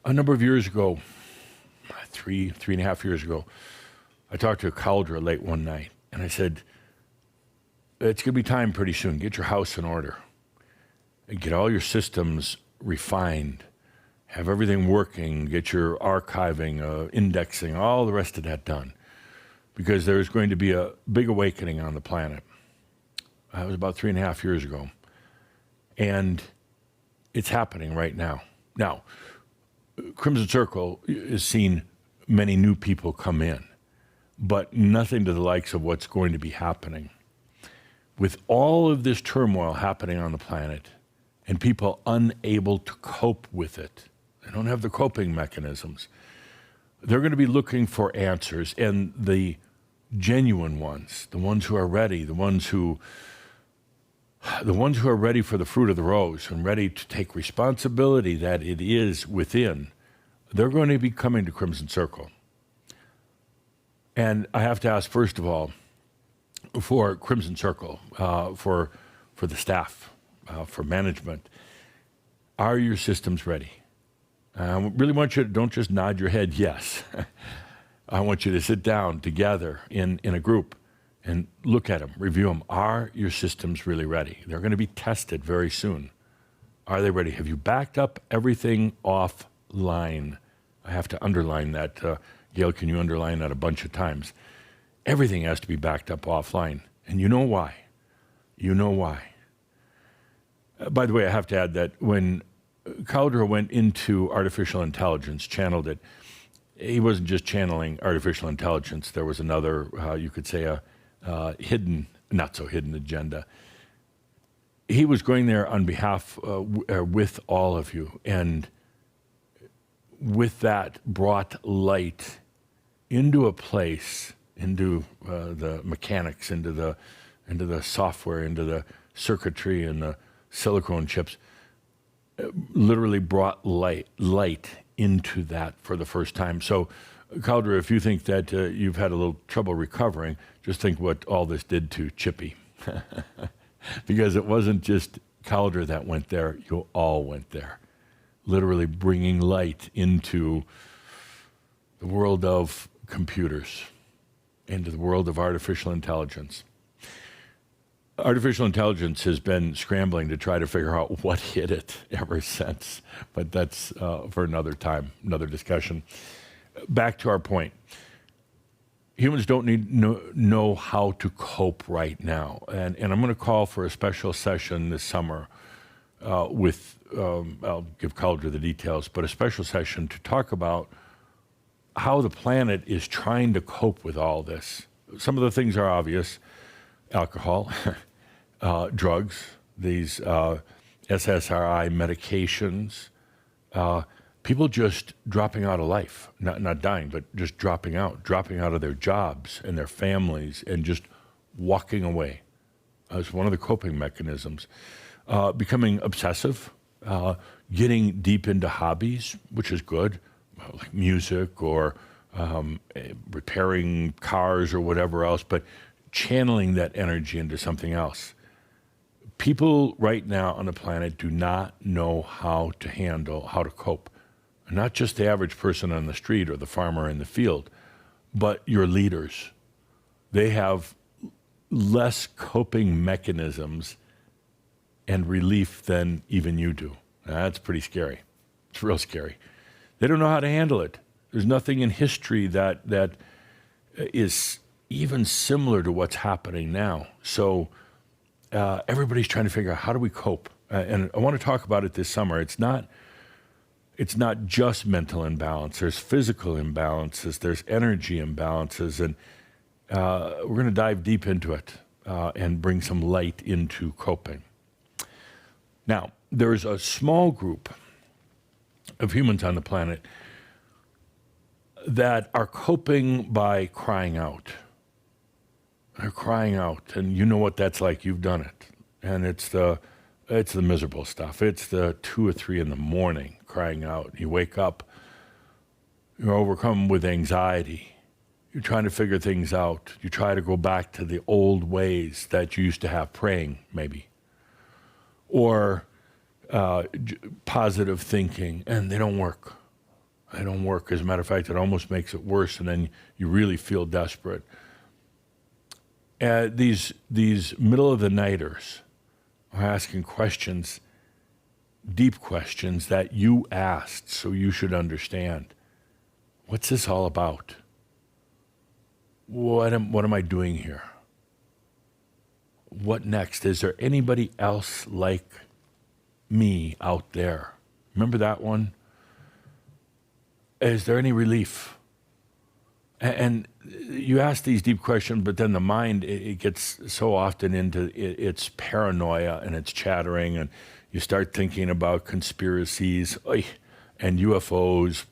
A number of years ago, three and a half years ago, I talked to a Caldra late one night, and I said, it's going to be time pretty soon. Get your house in order. And get all your systems refined. Have everything working. Get your archiving, indexing, all the rest of that done. Because there's going to be a big awakening on the planet. That was about 3.5 years ago. And it's happening right now. Now, Crimson Circle has seen many new people come in, but nothing to the likes of what's going to be happening. With all of this turmoil happening on the planet and people unable to cope with it, they don't have the coping mechanisms, they're going to be looking for answers, and the genuine ones, the ones who are ready, the ones who are ready for the fruit of the rose and ready to take responsibility that it is within, they're going to be coming to Crimson Circle. And I have to ask, first of all, for Crimson Circle, for the staff, for management, are your systems ready? I really want you to don't just nod your head yes. I want you to sit down together in a group and look at them, review them. Are your systems really ready? They're going to be tested very soon. Are they ready? Have you backed up everything offline? I have to underline that. Gail, can you underline that a bunch of times? Everything has to be backed up offline. And you know why. You know why. By the way, I have to add that when Caldera went into artificial intelligence, channeled it, he wasn't just channeling artificial intelligence. There was another, you could say, a hidden, not so hidden agenda. He was going there on behalf, with all of you, and with that brought light into a place, into the mechanics, into the software, into the circuitry and the silicone chips. Literally brought light into that for the first time. So, Caldera, if you think that you've had a little trouble recovering, just think what all this did to Chippy. Because it wasn't just Caldera that went there, you all went there. Literally bringing light into the world of computers, into the world of artificial intelligence. Artificial intelligence has been scrambling to try to figure out what hit it ever since, but that's for another time, another discussion. Back to our point. Humans don't know how to cope right now, and I'm going to call for a special session this summer with, I'll give Caldera the details, but a special session to talk about how the planet is trying to cope with all this. Some of the things are obvious. Alcohol, drugs, these SSRI medications, people just dropping out of life, not dying, but just dropping out of their jobs and their families and just walking away as one of the coping mechanisms. Becoming obsessive, getting deep into hobbies, which is good, like music or repairing cars or whatever else, but channeling that energy into something else. People right now on the planet do not know how to cope. Not just the average person on the street or the farmer in the field, but your leaders. They have less coping mechanisms and relief than even you do. Now, that's pretty scary. It's real scary. They don't know how to handle it. There's nothing in history that is even similar to what's happening now. So everybody's trying to figure out, how do we cope? And I want to talk about it this summer. It's not just mental imbalance. There's physical imbalances. There's energy imbalances. And we're going to dive deep into it and bring some light into coping. Now, there's a small group of humans on the planet that are coping by crying out. They're crying out, and you know what that's like. You've done it. And it's the miserable stuff. It's the 2 or 3 in the morning crying out. You wake up, you're overcome with anxiety. You're trying to figure things out. You try to go back to the old ways that you used to have, praying maybe, or positive thinking, and they don't work. They don't work. As a matter of fact, it almost makes it worse, and then you really feel desperate. These middle-of-the-nighters are asking questions, deep questions that you asked, so you should understand. What's this all about? What am I doing here? What next? Is there anybody else like me out there? Remember that one? Is there any relief? And you ask these deep questions, but then the mind, it gets so often into its paranoia and its chattering, and you start thinking about conspiracies and UFOs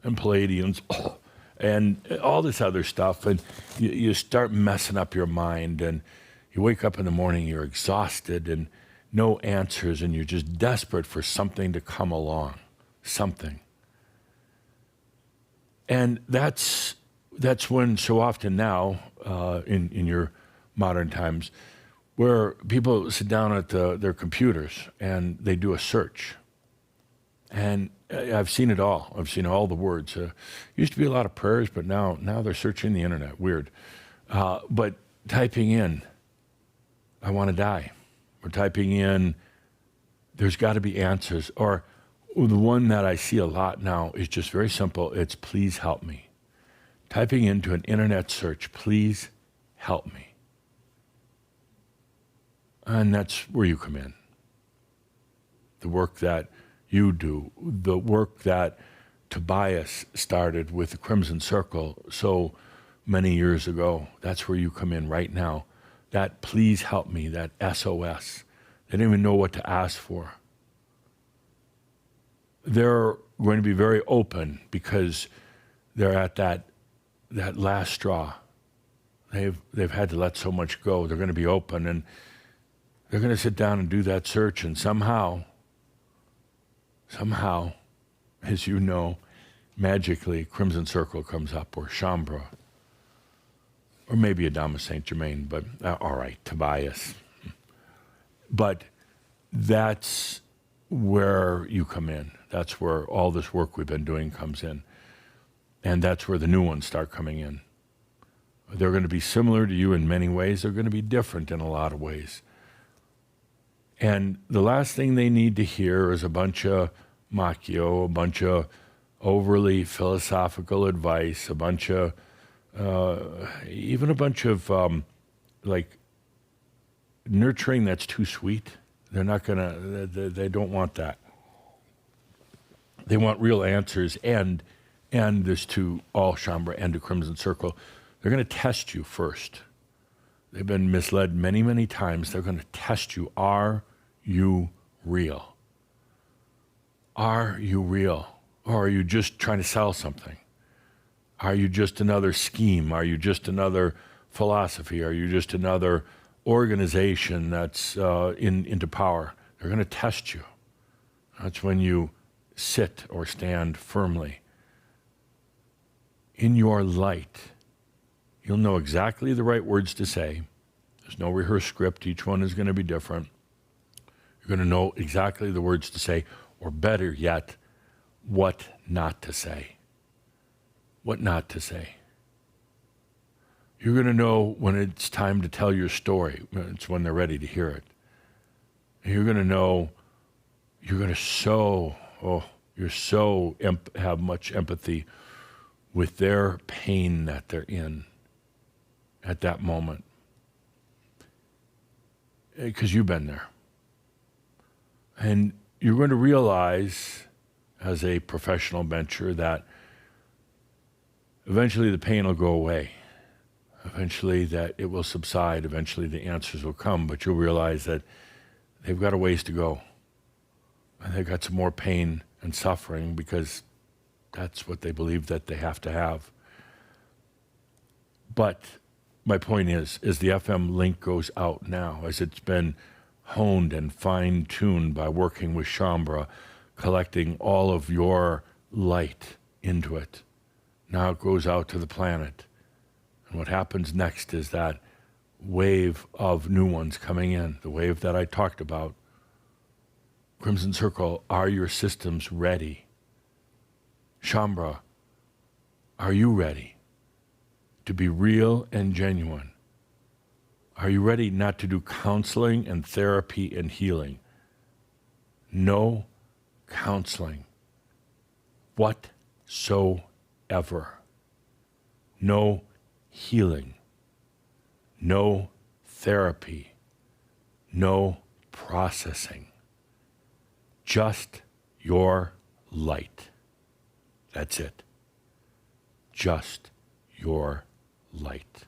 and Palladians and all this other stuff, and you start messing up your mind, and you wake up in the morning, you're exhausted and no answers, and you're just desperate for something to come along, something. And that's when so often now, in your modern times, where people sit down at their computers and they do a search. And I've seen it all. I've seen all the words. Used to be a lot of prayers, but now they're searching the internet. Weird. But typing in, I want to die. Or typing in, there's got to be answers. Or the one that I see a lot now is just very simple. It's please help me. Typing into an internet search, please help me. And that's where you come in. The work that you do, the work that Tobias started with the Crimson Circle so many years ago, that's where you come in right now. That please help me, that SOS. They don't even know what to ask for. They're going to be very open because they're at that last straw. They've had to let so much go. They're going to be open, and they're going to sit down and do that search, and somehow, as you know, magically, Crimson Circle comes up, or Shambra, or maybe Adamus Saint Germain, but all right, Tobias. But that's where you come in. That's where all this work we've been doing comes in. And that's where the new ones start coming in. They're going to be similar to you in many ways. They're going to be different in a lot of ways. And the last thing they need to hear is a bunch of macchio, a bunch of overly philosophical advice, a bunch of, even a bunch of like nurturing that's too sweet. They're not going to, they don't want that. They want real answers, and this to all Shambra and to Crimson Circle. They're going to test you first. They've been misled many, many times. They're going to test you. Are you real? Are you real? Or are you just trying to sell something? Are you just another scheme? Are you just another philosophy? Are you just another organization that's into power? They're going to test you. That's when you sit or stand firmly. In your light, you'll know exactly the right words to say. There's no rehearsed script. Each one is going to be different. You're going to know exactly the words to say, or better yet, what not to say. What not to say. You're going to know when it's time to tell your story. It's when they're ready to hear it. And you're going to know, you're going to have much empathy with their pain that they're in at that moment. Because you've been there. And you're going to realize as a professional venture that eventually the pain will go away. Eventually that it will subside. Eventually the answers will come. But you'll realize that they've got a ways to go. And they've got some more pain and suffering because that's what they believe that they have to have. But my point is, as the FM link goes out now, as it's been honed and fine-tuned by working with Shambhala, collecting all of your light into it, now it goes out to the planet. And what happens next is that wave of new ones coming in, the wave that I talked about. Crimson Circle, are your systems ready? Shambhala, are you ready to be real and genuine? Are you ready not to do counseling and therapy and healing? No counseling whatsoever. No healing. No therapy. No processing. Just your light. That's it. Just your light.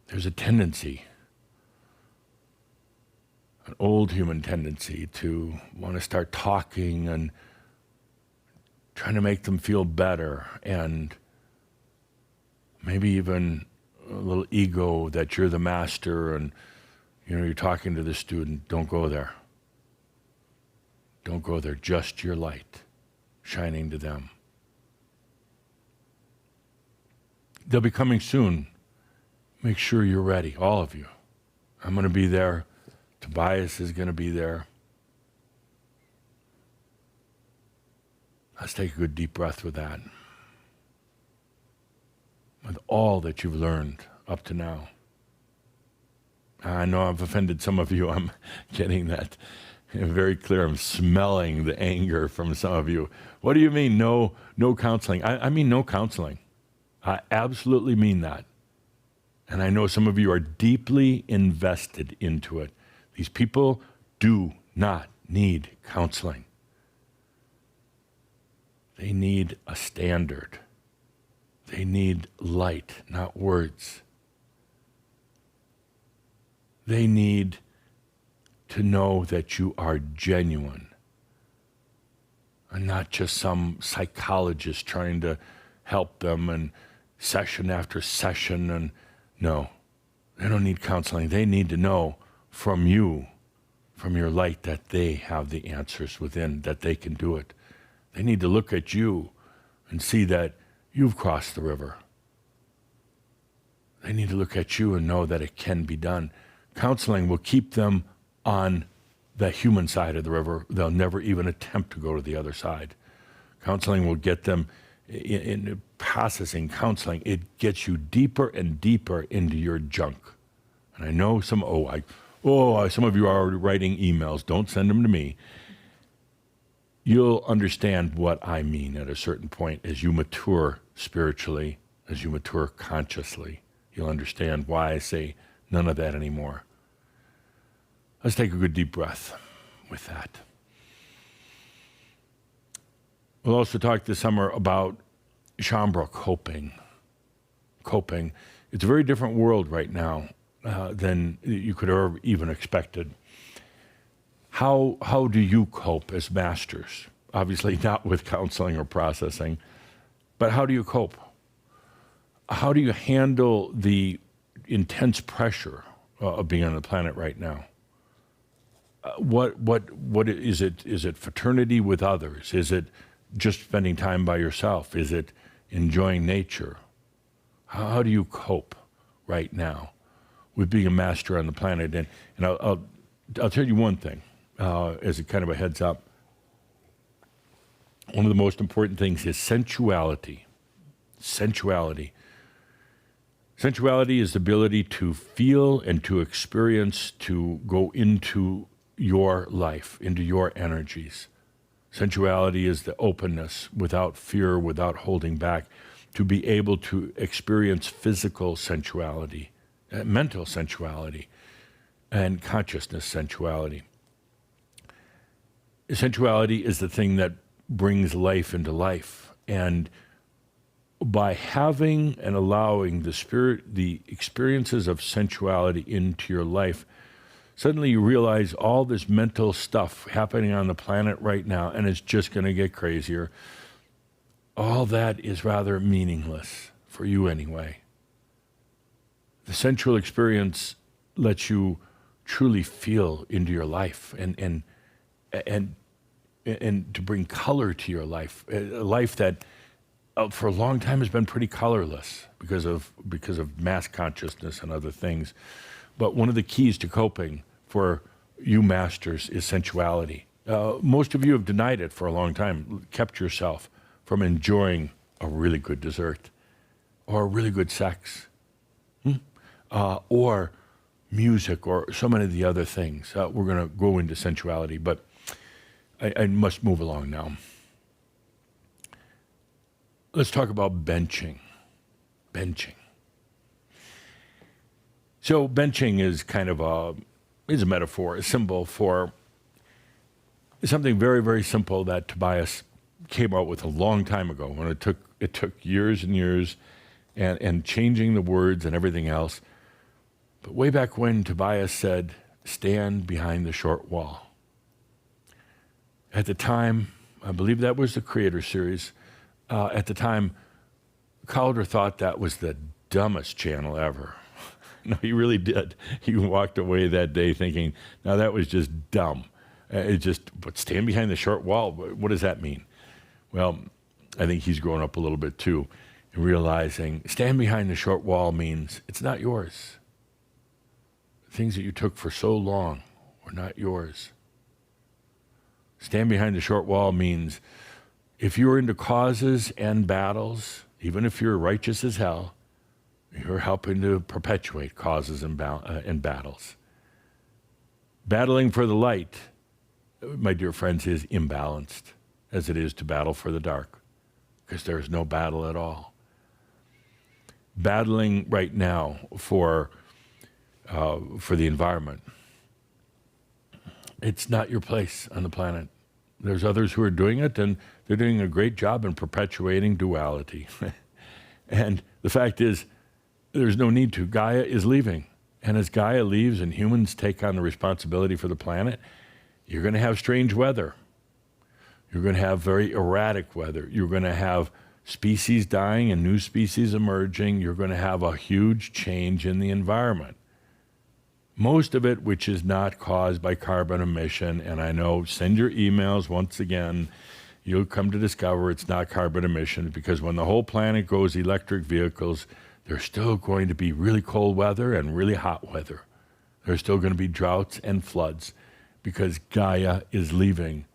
There's a tendency, an old human tendency, to want to start talking and trying to make them feel better, and maybe even a little ego that you're the master and you're talking to the student. Don't go there. Don't go there. Just your light shining to them. They'll be coming soon. Make sure you're ready, all of you. I'm going to be there. Tobias is going to be there. Let's take a good deep breath with that. With all that you've learned up to now. I know I've offended some of you. I'm getting that very clear. I'm smelling the anger from some of you. What do you mean, no counseling? I mean no counseling. I absolutely mean that. And I know some of you are deeply invested into it. These people do not need counseling. They need a standard. They need light, not words. They need to know that you are genuine and not just some psychologist trying to help them and session after session. And no, they don't need counseling. They need to know from you, from your light, that they have the answers within, that they can do it. They need to look at you and see that you've crossed the river. They need to look at you and know that it can be done. Counseling will keep them on the human side of the river. They'll never even attempt to go to the other side. Counseling will get them in processing. Counseling, it gets you deeper and deeper into your junk. And I know some of you are already writing emails. Don't send them to me. You'll understand what I mean at a certain point as you mature spiritually, as you mature consciously. You'll understand why I say none of that anymore. Let's take a good deep breath with that. We'll also talk this summer about Shambhala coping. Coping. It's a very different world right now than you could have even expected. How do you cope as masters? Obviously not with counseling or processing, but how do you cope? How do you handle the intense pressure of being on the planet right now? What is it? Is it fraternity with others? Is it just spending time by yourself? Is it enjoying nature? How do you cope right now with being a master on the planet? And I'll tell you one thing as a kind of a heads up. One of the most important things is sensuality. Sensuality. Sensuality is the ability to feel and to experience, to go into your life, into your energies. Sensuality is the openness without fear, without holding back, to be able to experience physical sensuality, mental sensuality, and consciousness sensuality. Sensuality is the thing that brings life into life. And by having and allowing the experiences of sensuality into your life, suddenly you realize all this mental stuff happening on the planet right now, and it's just going to get crazier. All that is rather meaningless for you anyway. The sensual experience lets you truly feel into your life and to bring color to your life, a life that for a long time has been pretty colorless because of mass consciousness and other things. But one of the keys to coping for you masters is sensuality. Most of you have denied it for a long time, kept yourself from enjoying a really good dessert or really good sex or music or so many of the other things. We're going to go into sensuality, but I must move along now. Let's talk about benching. Benching. So benching is kind of a metaphor, a symbol for something very, very simple that Tobias came out with a long time ago. When it took years and years, and changing the words and everything else. But way back when Tobias said, "Stand behind the short wall." At the time, I believe that was the Creator Series. At the time, Calder thought that was the dumbest channel ever. No, he really did. He walked away that day thinking, "Now that was just dumb." But stand behind the short wall, what does that mean? Well, I think he's grown up a little bit too, and realizing stand behind the short wall means it's not yours. Things that you took for so long were not yours. Stand behind the short wall means if you're into causes and battles, even if you're righteous as hell, you're helping to perpetuate causes and battles. Battling for the light, my dear friends, is imbalanced as it is to battle for the dark, because there is no battle at all. Battling right now for the environment, it's not your place on the planet. There's others who are doing it, and they're doing a great job in perpetuating duality. And the fact is, there's no need to. Gaia is leaving. And as Gaia leaves and humans take on the responsibility for the planet, you're going to have strange weather. You're going to have very erratic weather. You're going to have species dying and new species emerging. You're going to have a huge change in the environment. Most of it which is not caused by carbon emission, and I know, send your emails once again, you'll come to discover it's not carbon emission, because when the whole planet goes electric vehicles, there's still going to be really cold weather and really hot weather. There's still going to be droughts and floods because Gaia is leaving.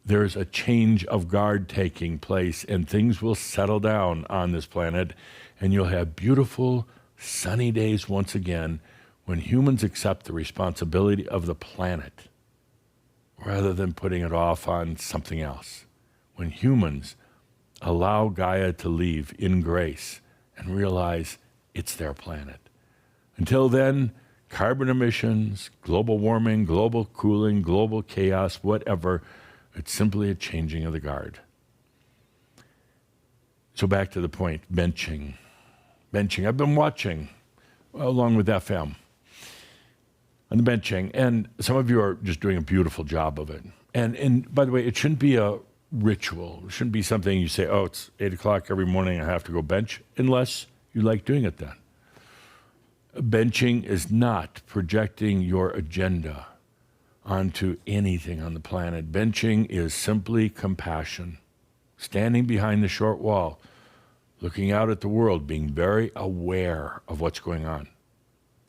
There's a change of guard taking place, and things will settle down on this planet, and you'll have beautiful, sunny days once again when humans accept the responsibility of the planet rather than putting it off on something else. When humans allow Gaia to leave in grace and realize it's their planet. Until then, carbon emissions, global warming, global cooling, global chaos, whatever, it's simply a changing of the guard. So back to the point, benching. Benching. I've been watching, along with FM, on the benching, and some of you are just doing a beautiful job of it. And by the way, it shouldn't be a ritual. It shouldn't be something you say, "Oh, it's 8 o'clock every morning, I have to go bench," unless you like doing it then. Benching is not projecting your agenda onto anything on the planet. Benching is simply compassion, standing behind the short wall, looking out at the world, being very aware of what's going on.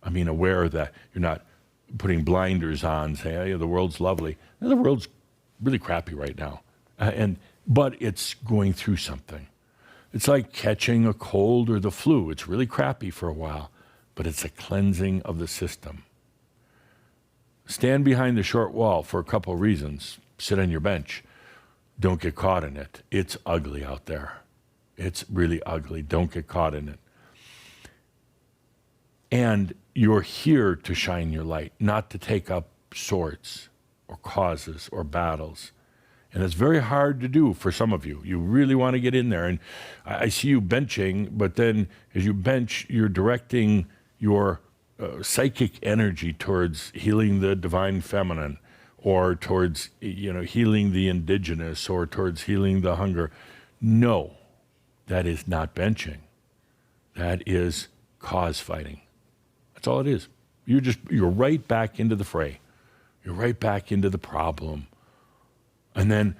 I mean, aware that you're not putting blinders on, saying, "Hey, the world's lovely." No, the world's really crappy right now, but it's going through something. It's like catching a cold or the flu. It's really crappy for a while, but it's a cleansing of the system. Stand behind the short wall for a couple of reasons. Sit on your bench. Don't get caught in it. It's ugly out there. It's really ugly. Don't get caught in it. And you're here to shine your light, not to take up swords or causes or battles. And it's very hard to do for some of you. You really want to get in there. And I see you benching, but then as you bench, you're directing your psychic energy towards healing the divine feminine, or towards healing the indigenous, or towards healing the hunger. No, that is not benching. That is cause fighting. That's all it is. You're right back into the fray. You're right back into the problem. And then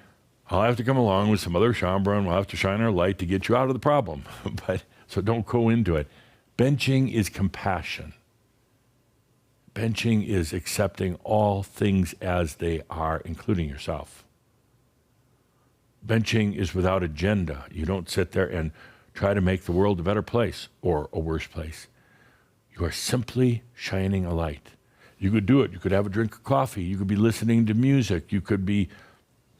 I'll have to come along with some other Shaumbra, and we'll have to shine our light to get you out of the problem. So don't go into it. Benching is compassion. Benching is accepting all things as they are, including yourself. Benching is without agenda. You don't sit there and try to make the world a better place or a worse place. You are simply shining a light. You could do it. You could have a drink of coffee. You could be listening to music. You could be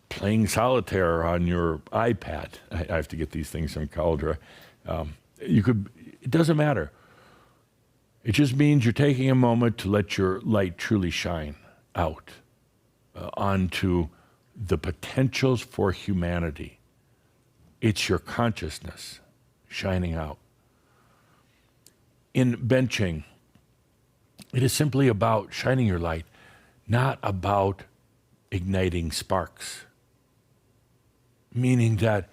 playing solitaire on your iPad. I have to get these things from Caldera. It doesn't matter. It just means you're taking a moment to let your light truly shine out onto the potentials for humanity. It's your consciousness shining out. In benching, it is simply about shining your light, not about igniting sparks. Meaning that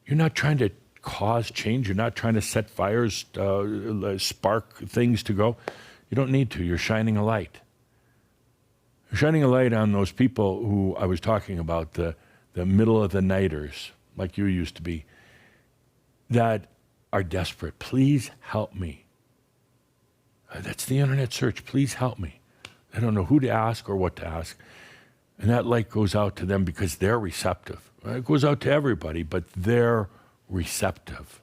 you're not trying to cause change. You're not trying to set fires, spark things to go. You don't need to. You're shining a light. You're shining a light on those people who I was talking about, the middle of the nighters, like you used to be, that are desperate. Please help me. That's the internet search. Please help me. I don't know who to ask or what to ask. And that light goes out to them because they're receptive. It goes out to everybody, but they're receptive.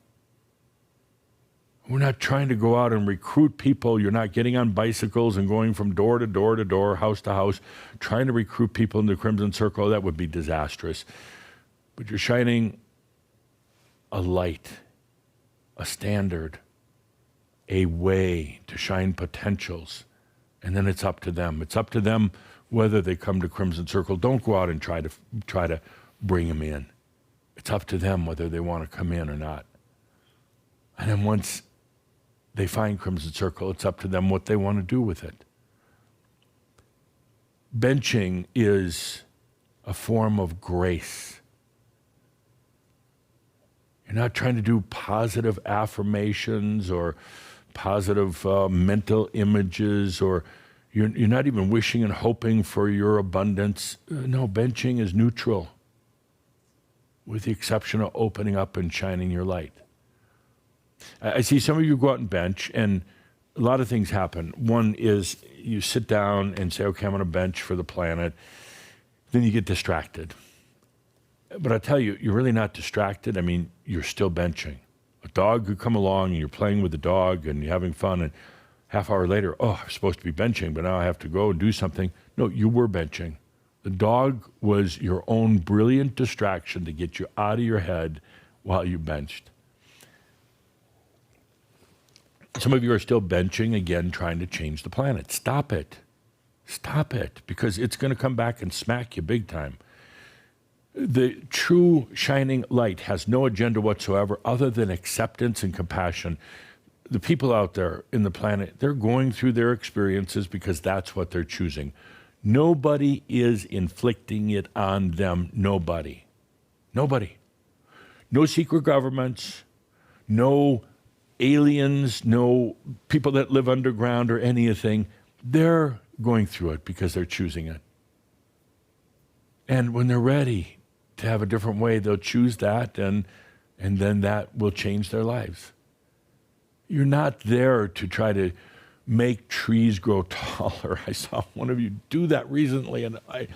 We're not trying to go out and recruit people. You're not getting on bicycles and going from door to door to door, house to house, trying to recruit people in the Crimson Circle. That would be disastrous. But you're shining a light, a standard, a way to shine potentials. And then it's up to them. It's up to them whether they come to Crimson Circle. Don't go out and try to bring them in. It's up to them whether they want to come in or not. And then once they find Crimson Circle, it's up to them what they want to do with it. Benching is a form of grace. You're not trying to do positive affirmations or positive mental images, or you're not even wishing and hoping for your abundance. No, benching is neutral, with the exception of opening up and shining your light. I see some of you go out and bench, and a lot of things happen. One is you sit down and say, okay, I'm going to bench for the planet. Then you get distracted. But I tell you, you're really not distracted. I mean, you're still benching. A dog could come along and you're playing with the dog and you're having fun, and half hour later, oh, I'm supposed to be benching, but now I have to go and do something. No, you were benching. The dog was your own brilliant distraction to get you out of your head while you benched. Some of you are still benching, again, trying to change the planet. Stop it. Stop it, because it's going to come back and smack you big time. The true shining light has no agenda whatsoever other than acceptance and compassion. The people out there in the planet, they're going through their experiences because that's what they're choosing. Nobody is inflicting it on them. Nobody. Nobody. No secret governments, no aliens, no people that live underground or anything. They're going through it because they're choosing it. And when they're ready to have a different way, they'll choose that, and then that will change their lives. You're not there to try to make trees grow taller. I saw one of you do that recently, and I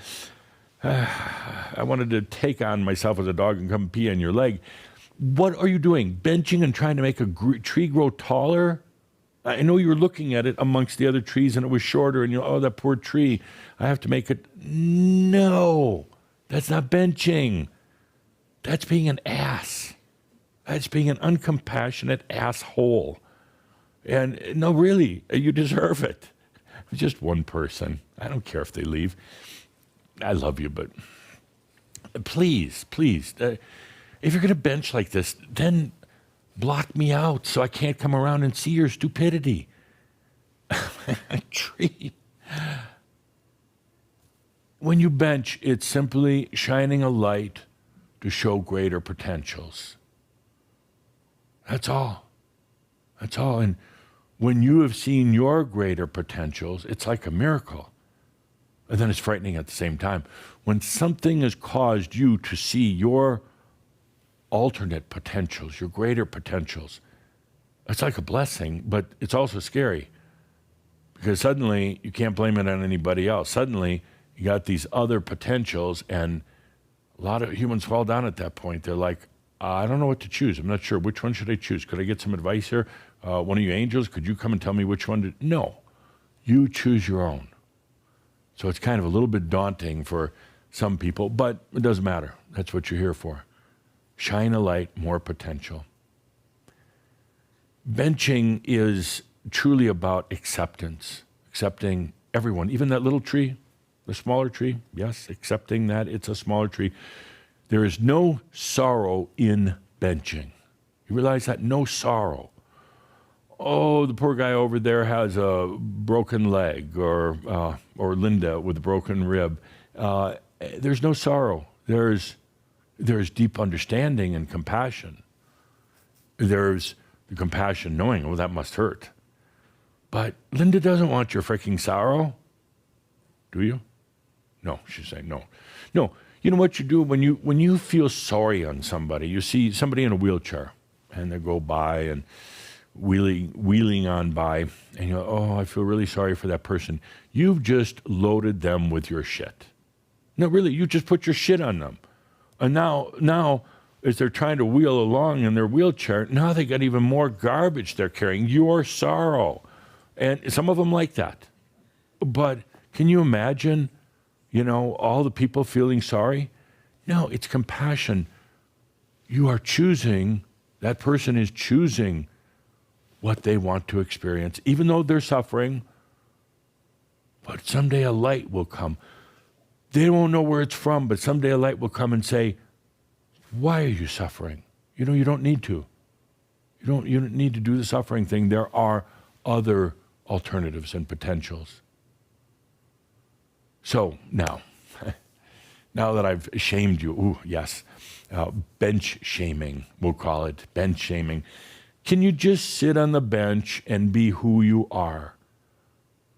wanted to take on myself as a dog and come pee on your leg. What are you doing? Benching and trying to make a tree grow taller? I know you were looking at it amongst the other trees and it was shorter and oh, that poor tree, I have to make it. No, that's not benching. That's being an ass. That's being an uncompassionate asshole. And no, really, you deserve it. Just one person. I don't care if they leave. I love you, but please, if you're going to bench like this, then block me out so I can't come around and see your stupidity. Tree. When you bench, it's simply shining a light to show greater potentials. That's all. That's all. And when you have seen your greater potentials, it's like a miracle. And then it's frightening at the same time. When something has caused you to see your alternate potentials, your greater potentials, it's like a blessing, but it's also scary. Because suddenly you can't blame it on anybody else. Suddenly you got these other potentials, and a lot of humans fall down at that point. They're like, I don't know what to choose. I'm not sure. Which one should I choose? Could I get some advice here? One of you angels, could you come and tell me which one to? No. You choose your own. So it's kind of a little bit daunting for some people, but it doesn't matter. That's what you're here for. Shine a light, more potential. Benching is truly about acceptance, accepting everyone, even that little tree, the smaller tree. Yes, accepting that it's a smaller tree. There is no sorrow in benching. You realize that? No sorrow. Oh, the poor guy over there has a broken leg, or Linda with a broken rib. There's no sorrow. There's deep understanding and compassion. There's the compassion knowing, oh, that must hurt. But Linda doesn't want your freaking sorrow. Do you? No, she's saying no. No, you know what you do when you feel sorry on somebody, you see somebody in a wheelchair and they go by and wheeling on by, and you go, oh, I feel really sorry for that person. You've just loaded them with your shit. No, really, you just put your shit on them. And now, as they're trying to wheel along in their wheelchair, now they got even more garbage they're carrying, your sorrow. And some of them like that. But can you imagine, all the people feeling sorry? No, it's compassion. You are choosing, that person is choosing what they want to experience, even though they're suffering. But someday a light will come. They won't know where it's from, but someday a light will come and say, why are you suffering? You don't need to. You don't need to do the suffering thing. There are other alternatives and potentials. So now that I've shamed you, bench shaming, we'll call it, bench shaming. Can you just sit on the bench and be who you are?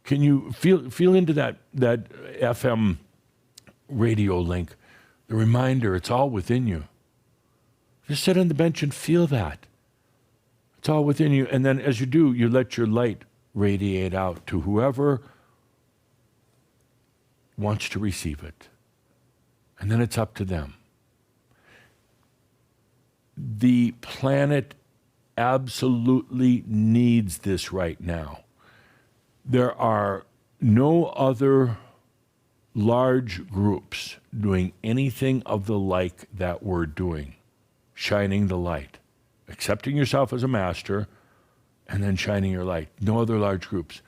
Can you feel into that FM radio link, the reminder, it's all within you. Just sit on the bench and feel that. It's all within you. And then as you do, you let your light radiate out to whoever wants to receive it. And then it's up to them. The planet absolutely needs this right now. There are no other large groups doing anything of the like that we're doing, shining the light, accepting yourself as a master, and then shining your light. No other large groups.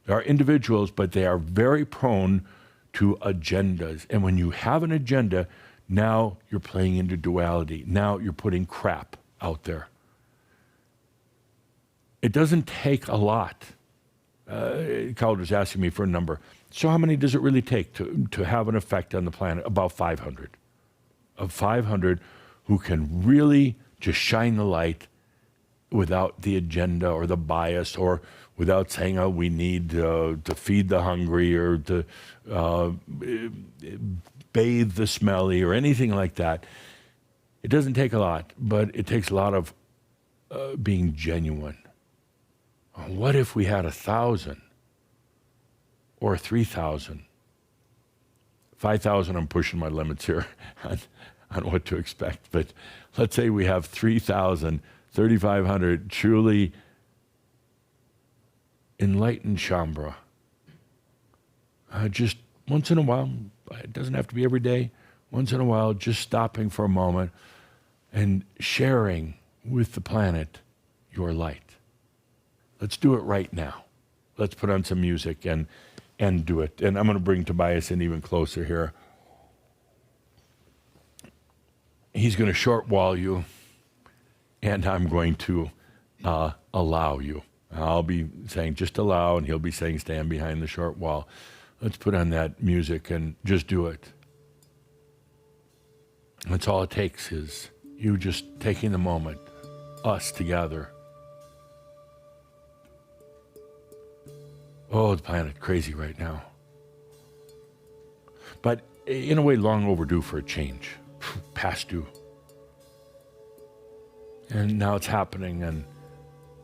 There are individuals, but they are very prone to agendas. And when you have an agenda, now you're playing into duality. Now you're putting crap out there. It doesn't take a lot. Calder's asking me for a number. So how many does it really take to have an effect on the planet? About 500. Of 500 who can really just shine the light without the agenda or the bias, or without saying, oh, we need to feed the hungry, or to bathe the smelly, or anything like that. It doesn't take a lot, but it takes a lot of being genuine. What if we had 1,000 or 3,000? 5,000, I'm pushing my limits here on what to expect, but let's say we have 3,000, 3,500 truly enlightened Shambhala. Just once in a while, it doesn't have to be every day, once in a while, just stopping for a moment and sharing with the planet your light. Let's do it right now. Let's put on some music and do it. And I'm going to bring Tobias in even closer here. He's going to short wall you, and I'm going to allow you. I'll be saying just allow, and he'll be saying stand behind the short wall. Let's put on that music and just do it. That's all it takes, is you just taking the moment, us together. Oh, the planet crazy right now. But in a way, long overdue for a change. Past due. And now it's happening, and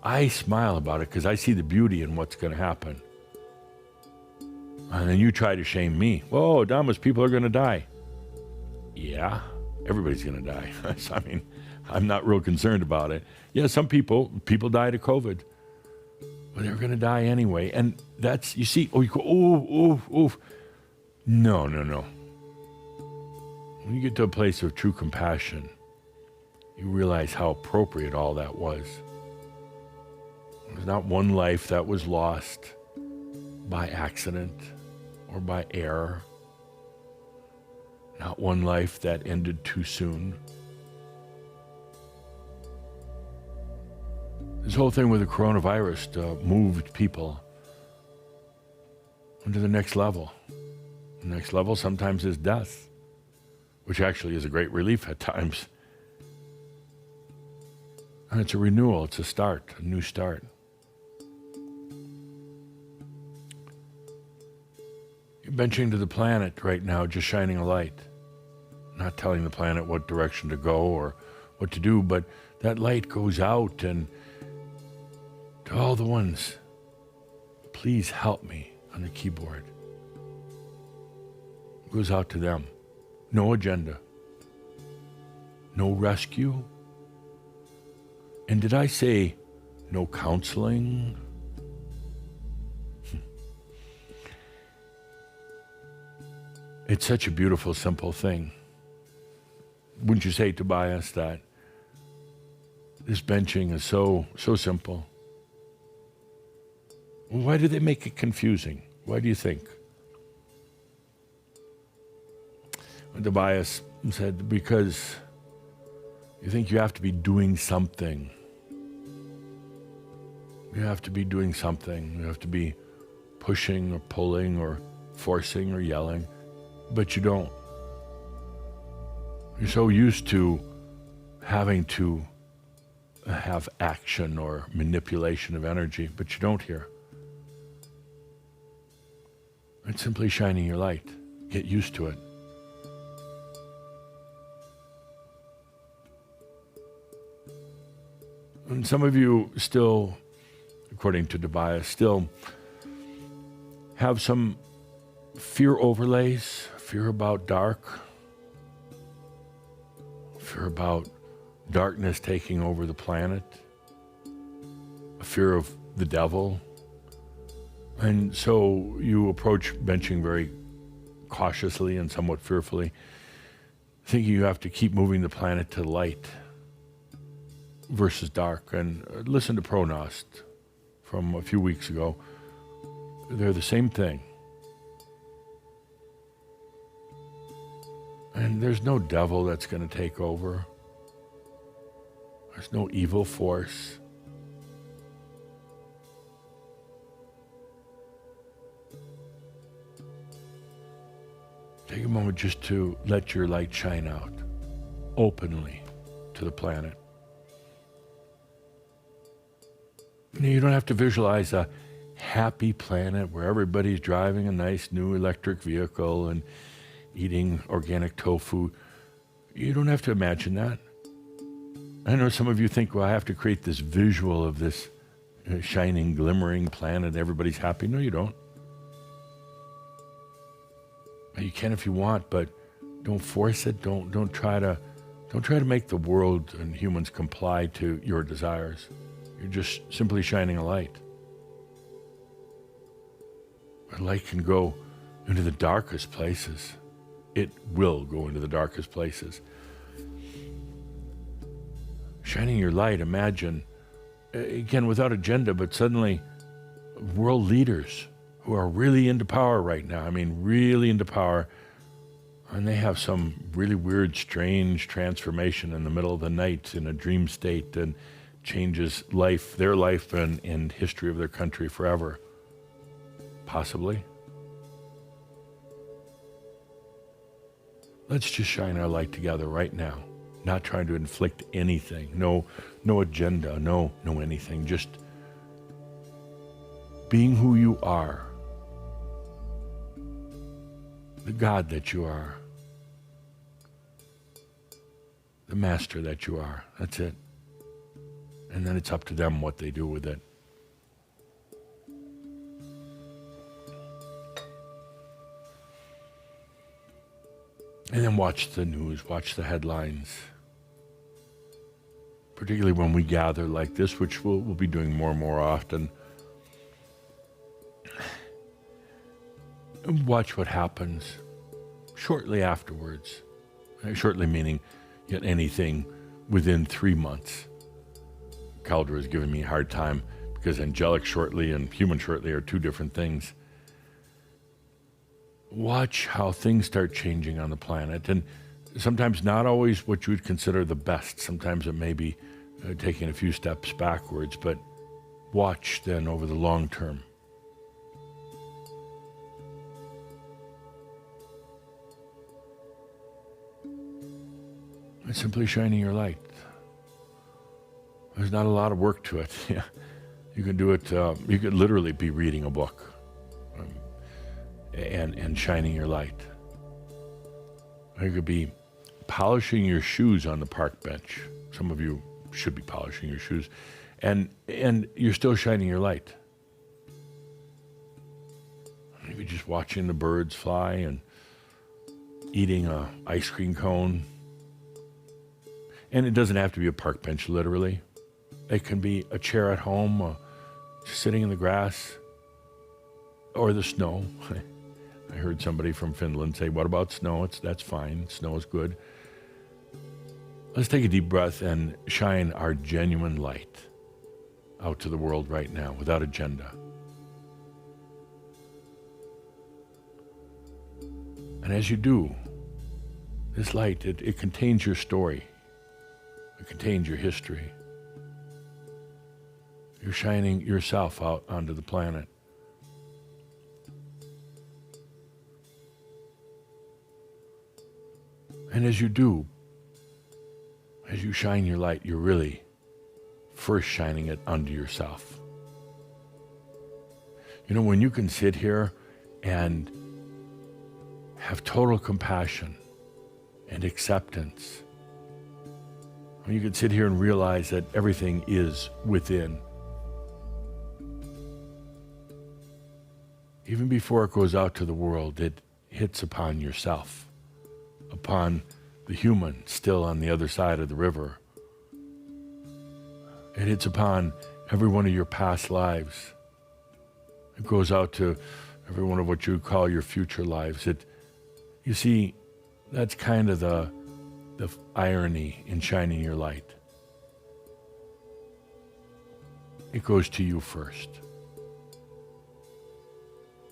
I smile about it because I see the beauty in what's going to happen. And then you try to shame me. Whoa, Adamus, people are going to die. Yeah, everybody's going to die. I mean, I'm not real concerned about it. Yeah, some people died of COVID. But they're going to die anyway. And that's, you see, you go, oh. No. When you get to a place of true compassion, you realize how appropriate all that was. There's not one life that was lost by accident or by error. Not one life that ended too soon. This whole thing with the coronavirus moved people into the next level. The next level sometimes is death, which actually is a great relief at times. And it's a renewal, it's a start, a new start. You're benching to the planet right now, just shining a light. Not telling the planet what direction to go or what to do, but that light goes out, and to all the ones, please help me on the keyboard. It goes out to them. No agenda. No rescue. And did I say no counseling? It's such a beautiful, simple thing. Wouldn't you say, Tobias, that this benching is so simple? Why do they make it confusing? Why do you think? Tobias said, because you think you have to be doing something. You have to be doing something. You have to be pushing or pulling or forcing or yelling, but you don't. You're so used to having to have action or manipulation of energy, but you don't here. It's simply shining your light. Get used to it. And some of you still, according to Tobias, still have some fear overlays, fear about dark, fear about darkness taking over the planet, a fear of the devil. And so you approach benching very cautiously and somewhat fearfully, thinking you have to keep moving the planet to light versus dark. And listen to Pronost from a few weeks ago. They're the same thing. And there's no devil that's going to take over. There's no evil force. Take a moment just to let your light shine out openly to the planet. You don't have to visualize a happy planet where everybody's driving a nice new electric vehicle and eating organic tofu. You don't have to imagine that. I know some of you think, well, I have to create this visual of this shining, glimmering planet. Everybody's happy. No, you don't. You can if you want, but Don't force it. Don't try to make the world and humans comply to your desires. You're just simply shining a light. A light can go into the darkest places. It will go into the darkest places. Shining your light, imagine, again, without agenda, but suddenly world leaders who are really into power right now, really into power, and they have some really weird, strange transformation in the middle of the night in a dream state and changes their life and history of their country forever. Possibly. Let's just shine our light together right now. Not trying to inflict anything. No agenda, no anything. Just being who you are. The God that you are. The master that you are. That's it. And then it's up to them what they do with it. And then watch the news, watch the headlines. Particularly when we gather like this, which we'll be doing more and more often. And watch what happens shortly afterwards. Shortly meaning yet anything within 3 months. Caldera is giving me a hard time because angelic shortly and human shortly are two different things. Watch how things start changing on the planet, and sometimes not always what you would consider the best. Sometimes it may be taking a few steps backwards, but watch then over the long term. It's simply shining your light. There's not a lot of work to it. You can do it, you could literally be reading a book. And shining your light. Or you could be polishing your shoes on the park bench. Some of you should be polishing your shoes. And you're still shining your light. Maybe just watching the birds fly and eating a ice cream cone. And it doesn't have to be a park bench, literally. It can be a chair at home, just sitting in the grass, or the snow. I heard somebody from Finland say, what about snow? That's fine. Snow is good. Let's take a deep breath and shine our genuine light out to the world right now without agenda. And as you do, this light, it contains your story. It contains your history. You're shining yourself out onto the planet. And as you do, as you shine your light, you're really first shining it unto yourself. You know, when you can sit here and have total compassion and acceptance, when you can sit here and realize that everything is within, even before it goes out to the world, it hits upon yourself, upon the human still on the other side of the river. It hits upon every one of your past lives. It goes out to every one of what you would call your future lives. You see, that's kind of the irony in shining your light. It goes to you first.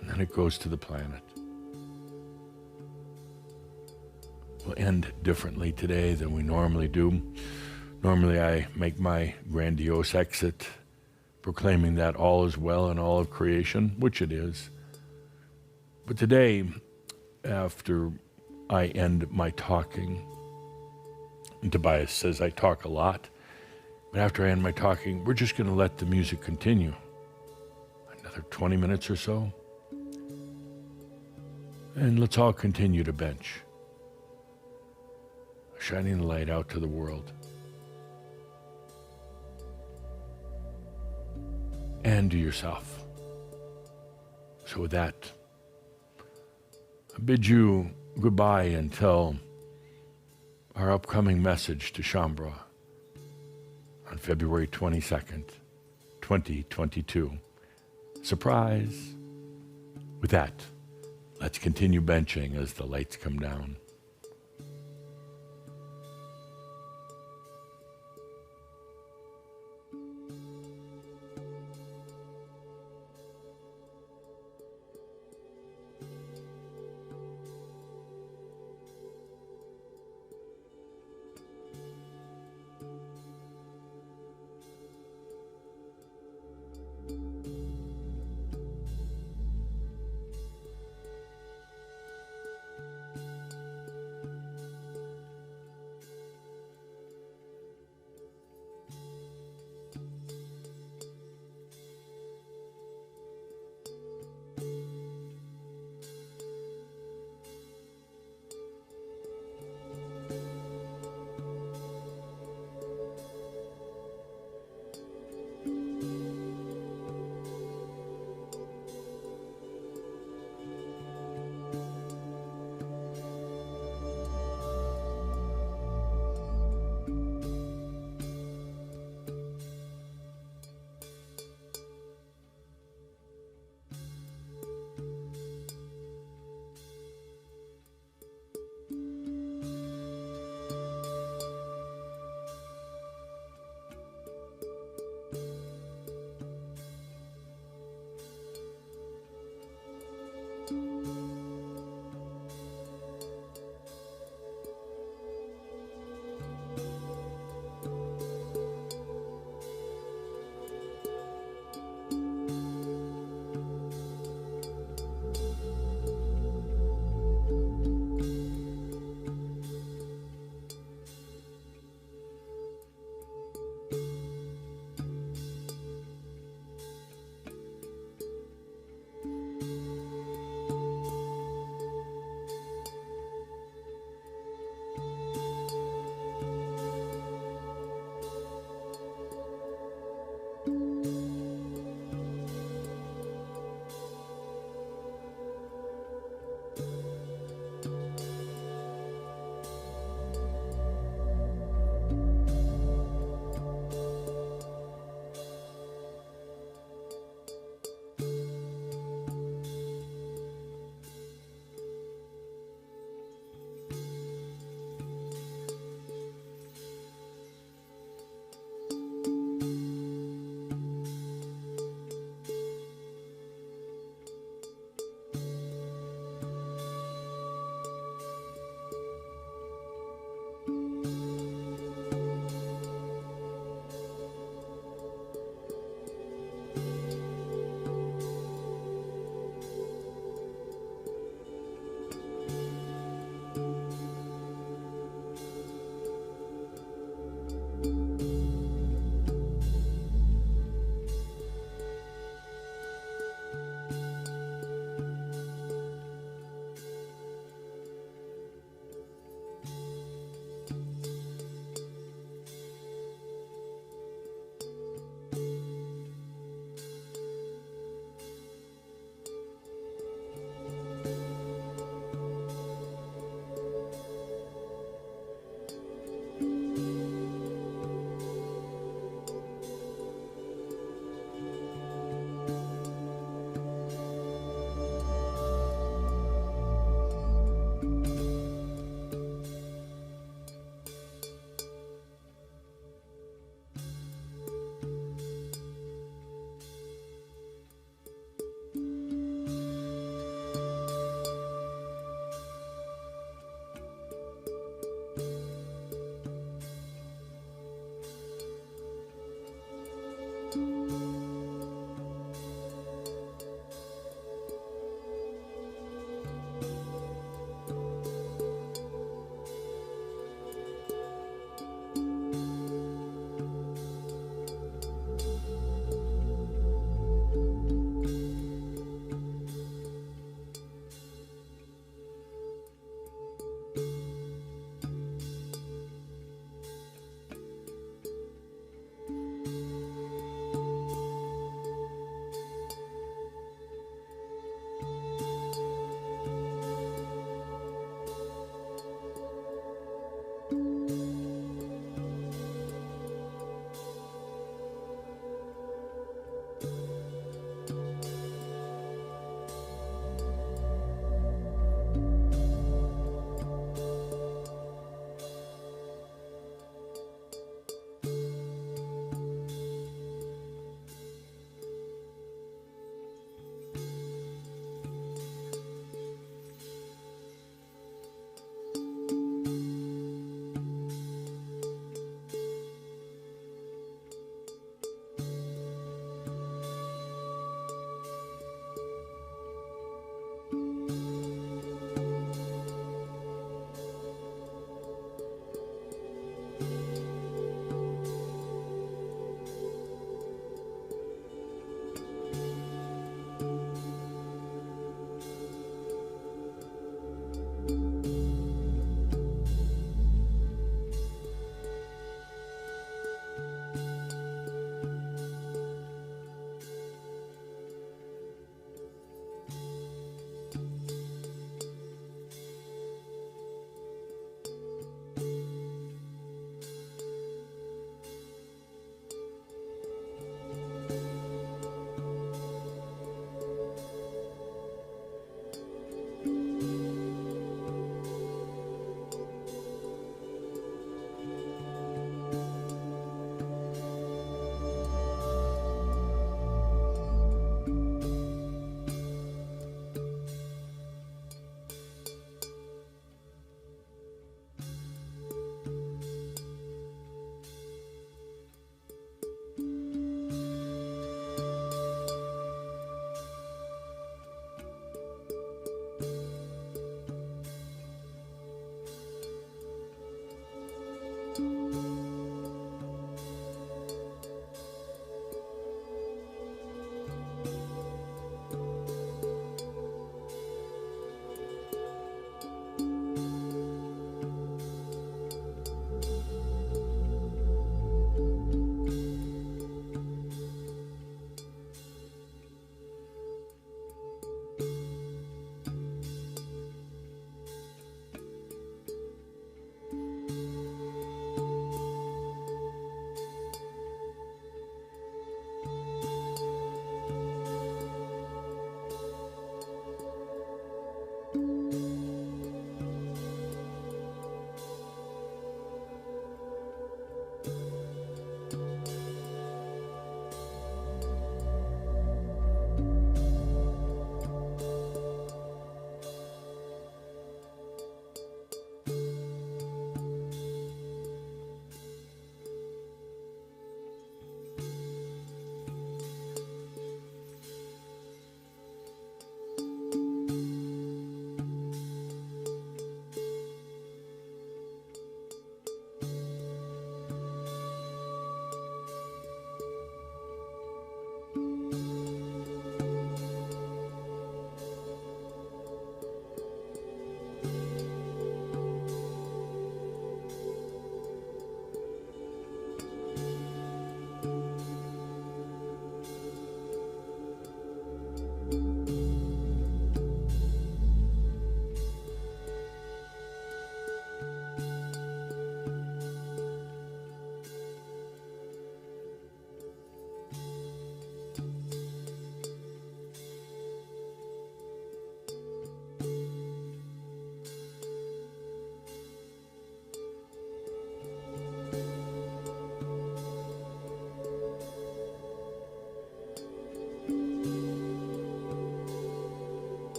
And then it goes to the planet. We'll end differently today than we normally do. Normally I make my grandiose exit, proclaiming that all is well in all of creation, which it is. But today, after I end my talking, and Tobias says I talk a lot, but after I end my talking, we're just going to let the music continue. Another 20 minutes or so. And let's all continue to bench, shining the light out to the world. And to yourself. So with that, I bid you goodbye until our upcoming message to Shambhala on February 22nd, 2022. Surprise! With that, let's continue benching as the lights come down.